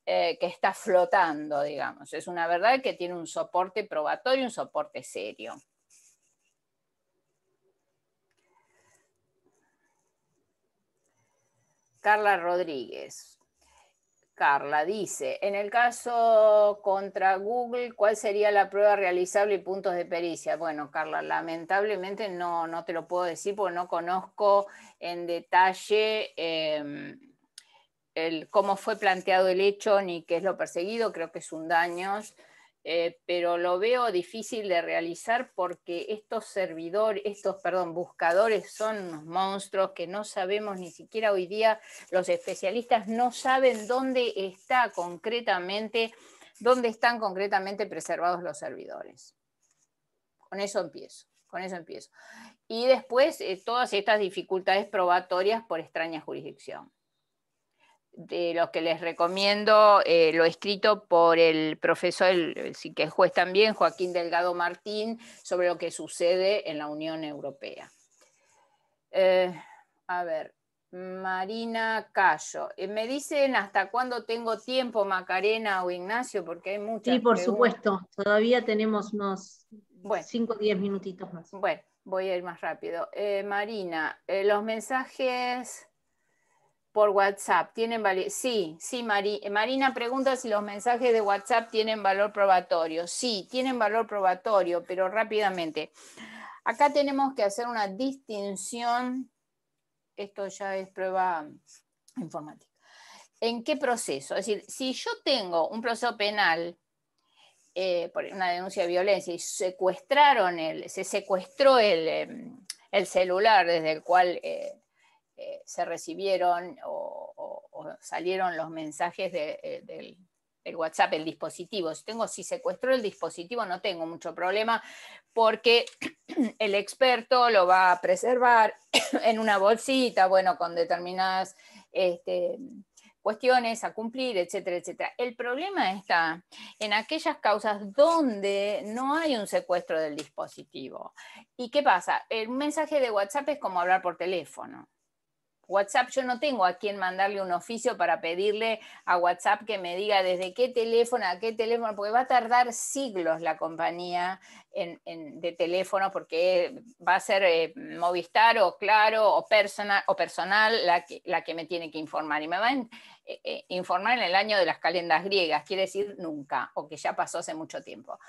que está flotando, digamos, es una verdad que tiene un soporte probatorio, un soporte serio. Carla Rodríguez. Carla dice, en el caso contra Google, ¿cuál sería la prueba realizable y puntos de pericia? Bueno, Carla, lamentablemente no te lo puedo decir porque no conozco en detalle cómo fue planteado el hecho ni qué es lo perseguido, creo que es un daño. pero lo veo difícil de realizar porque estos buscadores son unos monstruos que no sabemos ni siquiera hoy día, los especialistas no saben dónde están concretamente preservados los servidores. Con eso empiezo. Y después todas estas dificultades probatorias por extraña jurisdicción. De lo que les recomiendo, lo escrito por el profesor, que es juez también, Joaquín Delgado Martín, sobre lo que sucede en la Unión Europea. A ver, Marina Cayo. Me dicen hasta cuándo tengo tiempo, Macarena o Ignacio, porque hay muchas Sí, por preguntas. supuesto. Todavía tenemos unos 5 o 10 minutitos más. Bueno, voy a ir más rápido. Marina, los mensajes por WhatsApp tienen valor. Sí, Marina pregunta si los mensajes de WhatsApp tienen valor probatorio. Sí, tienen valor probatorio, pero rápidamente. Acá tenemos que hacer una distinción. Esto ya es prueba informática. ¿En qué proceso? Es decir, si yo tengo un proceso penal por una denuncia de violencia y se secuestró el celular desde el cual se recibieron o salieron los mensajes del WhatsApp, el dispositivo. Si secuestró el dispositivo no tengo mucho problema porque el experto lo va a preservar en una bolsita, bueno, con determinadas cuestiones a cumplir, etcétera, etcétera. El problema está en aquellas causas donde no hay un secuestro del dispositivo. ¿Y qué pasa? El mensaje de WhatsApp es como hablar por teléfono. WhatsApp, yo no tengo a quién mandarle un oficio para pedirle a WhatsApp que me diga desde qué teléfono a qué teléfono, porque va a tardar siglos la compañía de teléfono, porque va a ser Movistar o Claro o Personal la que me tiene que informar. Y me va a informar en el año de las calendas griegas, quiere decir nunca, o que ya pasó hace mucho tiempo.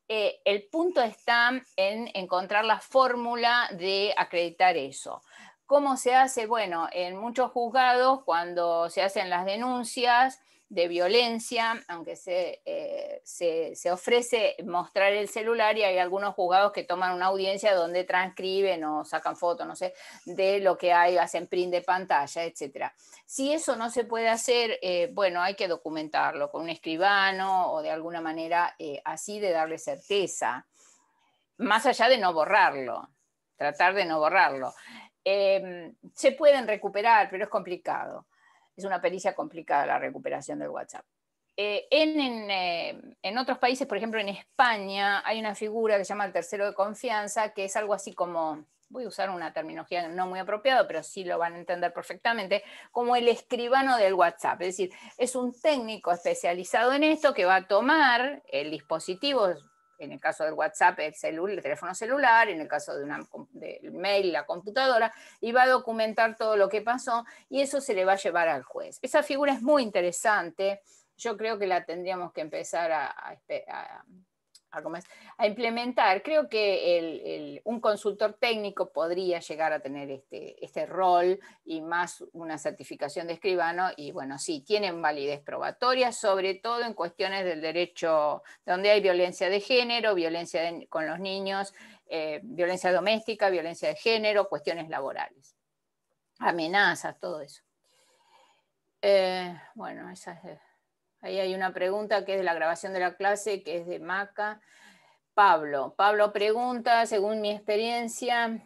El punto está en encontrar la fórmula de acreditar eso. ¿Cómo se hace? Bueno, en muchos juzgados, cuando se hacen las denuncias de violencia, aunque se ofrece mostrar el celular, y hay algunos juzgados que toman una audiencia donde transcriben o sacan fotos, no sé, de lo que hay, hacen print de pantalla, etc. Si eso no se puede hacer, bueno, hay que documentarlo con un escribano o de alguna manera así de darle certeza, más allá de no borrarlo, tratar de no borrarlo. Se pueden recuperar, pero es complicado. Es una pericia complicada la recuperación del WhatsApp. En otros países, por ejemplo en España, hay una figura que se llama el tercero de confianza, que es algo así como, voy a usar una terminología no muy apropiada, pero sí lo van a entender perfectamente, como el escribano del WhatsApp. Es decir, es un técnico especializado en esto que va a tomar el dispositivo, en el caso del WhatsApp, el teléfono celular, en el caso del mail, la computadora, y va a documentar todo lo que pasó, y eso se le va a llevar al juez. Esa figura es muy interesante, yo creo que la tendríamos que empezar a implementar. Creo que un consultor técnico podría llegar a tener este rol y más una certificación de escribano, y bueno, sí, tienen validez probatoria, sobre todo en cuestiones del derecho, donde hay violencia de género, violencia con los niños, violencia doméstica, violencia de género, cuestiones laborales, amenazas, todo eso. Bueno, ahí hay una pregunta que es de la grabación de la clase, que es de Maca. Pablo pregunta, según mi experiencia,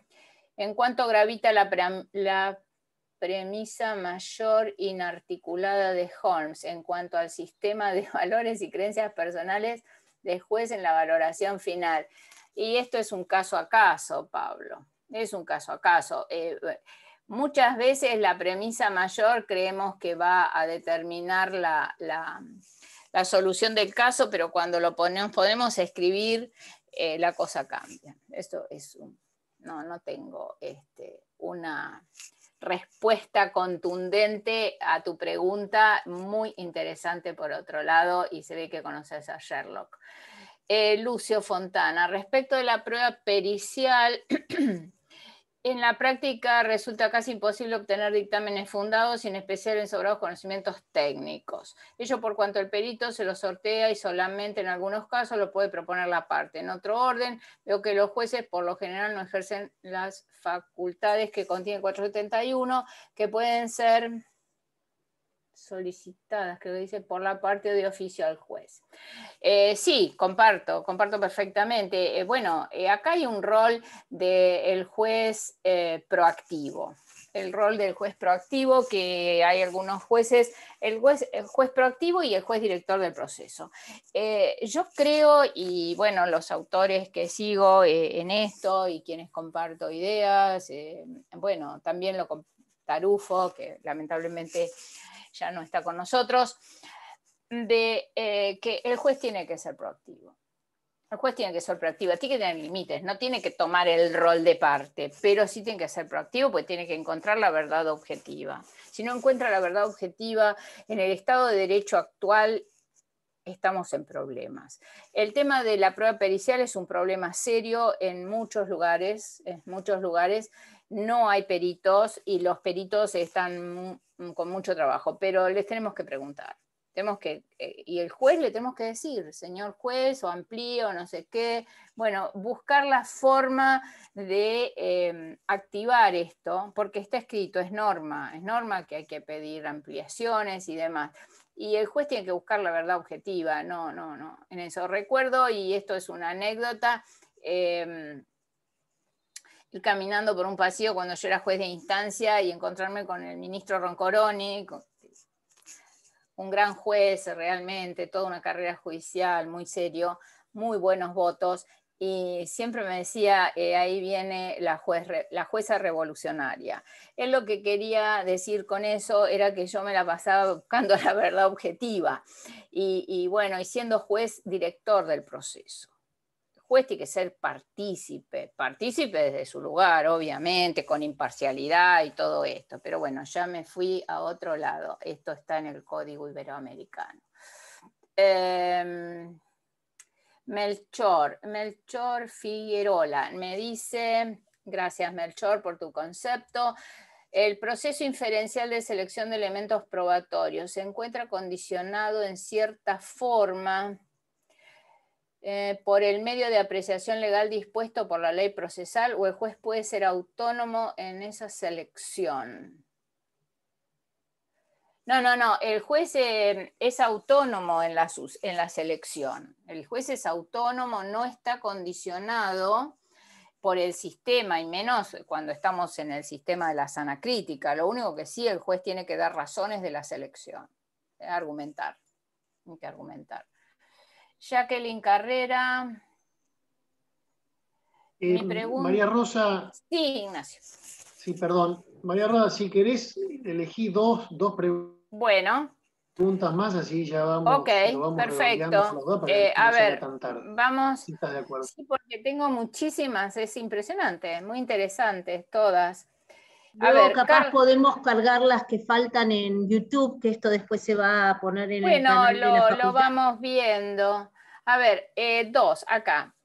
¿en cuánto gravita la premisa mayor inarticulada de Holmes en cuanto al sistema de valores y creencias personales del juez en la valoración final? Y esto es un caso a caso, Pablo, es un caso a caso. Muchas veces la premisa mayor creemos que va a determinar la solución del caso, pero cuando lo podemos escribir, la cosa cambia. Esto es no tengo una respuesta contundente a tu pregunta, muy interesante por otro lado, y se ve que conoces a Sherlock. Lucio Fontana, respecto de la prueba pericial, En la práctica resulta casi imposible obtener dictámenes fundados, en especial en sobrados conocimientos técnicos. Ello por cuanto el perito se lo sortea y solamente en algunos casos lo puede proponer la parte. En otro orden, veo que los jueces por lo general no ejercen las facultades que contiene 471, que pueden ser solicitadas, creo que dice, por la parte de oficio al juez. Sí, comparto perfectamente. Bueno, acá hay un rol del juez proactivo. El rol del juez proactivo, que hay algunos jueces, el juez proactivo y el juez director del proceso. Yo creo, y bueno, los autores que sigo en esto y quienes comparto ideas, bueno, también lo Tarufo, que lamentablemente ya no está con nosotros, de que el juez tiene que ser proactivo. El juez tiene que ser proactivo, tiene que tener límites, no tiene que tomar el rol de parte, pero sí tiene que ser proactivo porque tiene que encontrar la verdad objetiva. Si no encuentra la verdad objetiva, en el Estado de Derecho actual estamos en problemas. El tema de la prueba pericial es un problema serio en muchos lugares, no hay peritos y los peritos están con mucho trabajo, pero les tenemos que preguntar. Y el juez le tenemos que decir, señor juez, o amplíe, o no sé qué. Bueno, buscar la forma de activar esto, porque está escrito, es norma que hay que pedir ampliaciones y demás. Y el juez tiene que buscar la verdad objetiva, no, en eso. Recuerdo, y esto es una anécdota, ir caminando por un pasillo cuando yo era juez de instancia y encontrarme con el ministro Roncoroni, un gran juez realmente, toda una carrera judicial, muy serio, muy buenos votos, y siempre me decía, ahí viene la jueza revolucionaria. Él lo que quería decir con eso era que yo me la pasaba buscando la verdad objetiva, y bueno, y siendo juez director del proceso. Juez tiene que ser partícipe desde su lugar, obviamente, con imparcialidad y todo esto, pero bueno, ya me fui a otro lado, esto está en el Código Iberoamericano. Melchor Figuerola me dice, gracias Melchor por tu concepto, el proceso inferencial de selección de elementos probatorios se encuentra condicionado en cierta forma por el medio de apreciación legal dispuesto por la ley procesal, o el juez puede ser autónomo en esa selección. No, el juez es autónomo en la selección. El juez es autónomo, no está condicionado por el sistema, y menos cuando estamos en el sistema de la sana crítica. Lo único que sí, el juez tiene que dar razones de la selección, argumentar, tiene que argumentar. Jacqueline Carrera. Mi pregunta. María Rosa. Sí, Ignacio. Sí, perdón. María Rosa, si querés, elegí dos preguntas más, así ya vamos. Ok, perfecto. A ver, vamos. Si estás de acuerdo. Sí, porque tengo muchísimas, es impresionante, muy interesantes todas. Luego capaz podemos cargar las que faltan en YouTube, que esto después se va a poner en el canal de la facultad. Lo vamos viendo. A ver, dos, acá.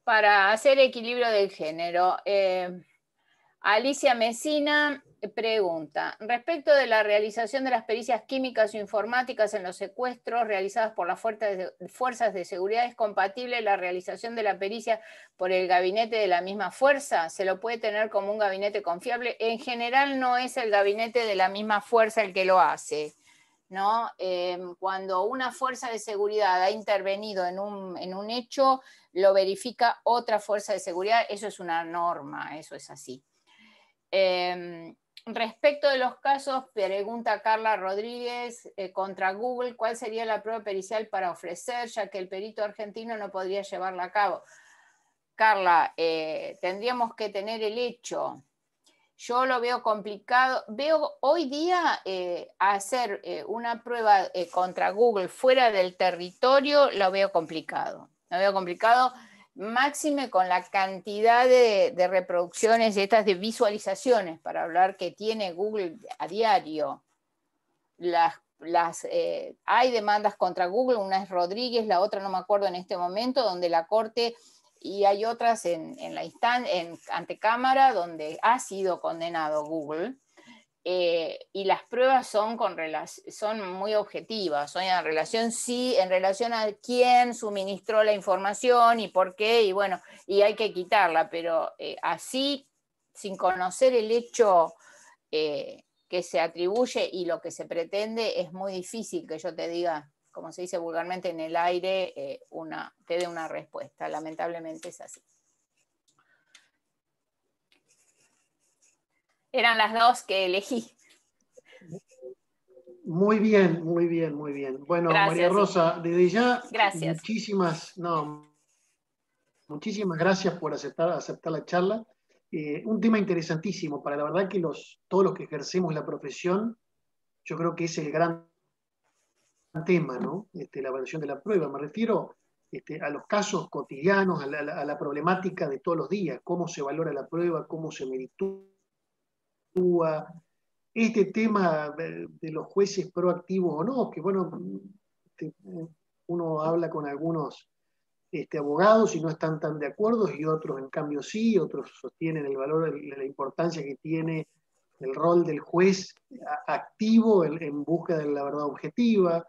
Para hacer equilibrio del género. Alicia Mesina pregunta, respecto de la realización de las pericias químicas o informáticas en los secuestros realizadas por las fuerzas de seguridad, ¿es compatible la realización de la pericia por el gabinete de la misma fuerza? ¿Se lo puede tener como un gabinete confiable? En general no es el gabinete de la misma fuerza el que lo hace, ¿no? Cuando una fuerza de seguridad ha intervenido en un hecho, lo verifica otra fuerza de seguridad, eso es una norma, eso es así. Respecto de los casos, pregunta Carla Rodríguez contra Google, ¿cuál sería la prueba pericial para ofrecer, ya que el perito argentino no podría llevarla a cabo? Carla, tendríamos que tener el hecho. Yo lo veo complicado. Veo hoy día hacer una prueba contra Google fuera del territorio, lo veo complicado. Lo veo complicado. Máxime con la cantidad de reproducciones y estas de visualizaciones, para hablar, que tiene Google a diario. Hay demandas contra Google, una es Rodríguez, la otra no me acuerdo en este momento, donde la Corte y hay otras en antecámara donde ha sido condenado Google, y las pruebas son muy objetivas, son en relación a quién suministró la información y por qué, y bueno, y hay que quitarla, pero así, sin conocer el hecho que se atribuye y lo que se pretende, es muy difícil que yo te diga, como se dice vulgarmente en el aire, te dé una respuesta. Lamentablemente es así. Eran las dos que elegí. Muy bien, muy bien, muy bien. Bueno, gracias, María Rosa, desde ya, gracias. Muchísimas gracias por aceptar la charla. Un tema interesantísimo para la verdad que todos los que ejercemos la profesión, yo creo que es el gran tema, ¿no? La evaluación de la prueba. Me refiero a los casos cotidianos, a la problemática de todos los días, cómo se valora la prueba, cómo se meritúa. Este tema de los jueces proactivos o no, que bueno, uno habla con algunos abogados y no están tan de acuerdo, y otros en cambio sí, otros sostienen el valor, la importancia que tiene el rol del juez activo en busca de la verdad objetiva.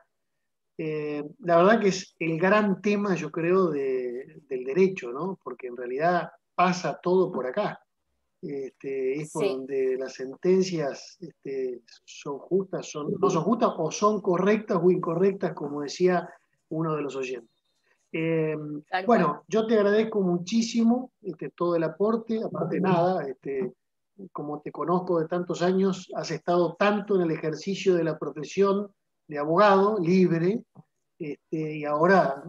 La verdad que es el gran tema, yo creo, del derecho, ¿no? Porque en realidad pasa todo por acá. Es por donde las sentencias son justas, no son justas, o son correctas o incorrectas, como decía uno de los oyentes. Bueno, yo te agradezco muchísimo todo el aporte, aparte de nada, como te conozco de tantos años, has estado tanto en el ejercicio de la profesión de abogado libre, y ahora,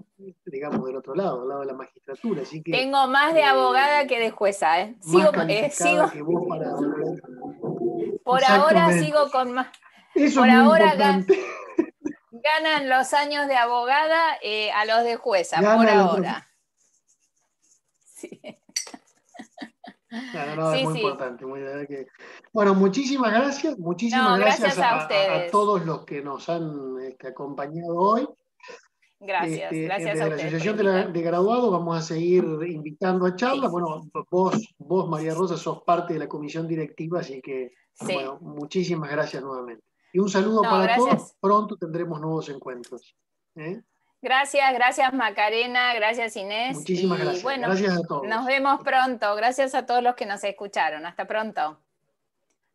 digamos, del otro lado, del lado de la magistratura. Así que, tengo más de abogada que de jueza, ¿eh? Sigo que vos para... Por ahora sigo con más. Eso por es muy ahora importante. Ganan los años de abogada a los de jueza, por ahora. Sí. No, es muy importante. Bueno, muchísimas gracias. Muchísimas gracias a todos los que nos han acompañado hoy. Gracias, gracias desde a la ustedes. Asociación de Graduados vamos a seguir invitando a charlas. Bueno, vos, María Rosa, sos parte de la comisión directiva, así que, bueno, muchísimas gracias nuevamente. Y un saludo para todos. Pronto tendremos nuevos encuentros. Gracias Macarena, gracias Inés. Muchísimas gracias. Bueno, gracias a todos. Nos vemos pronto. Gracias a todos los que nos escucharon. Hasta pronto.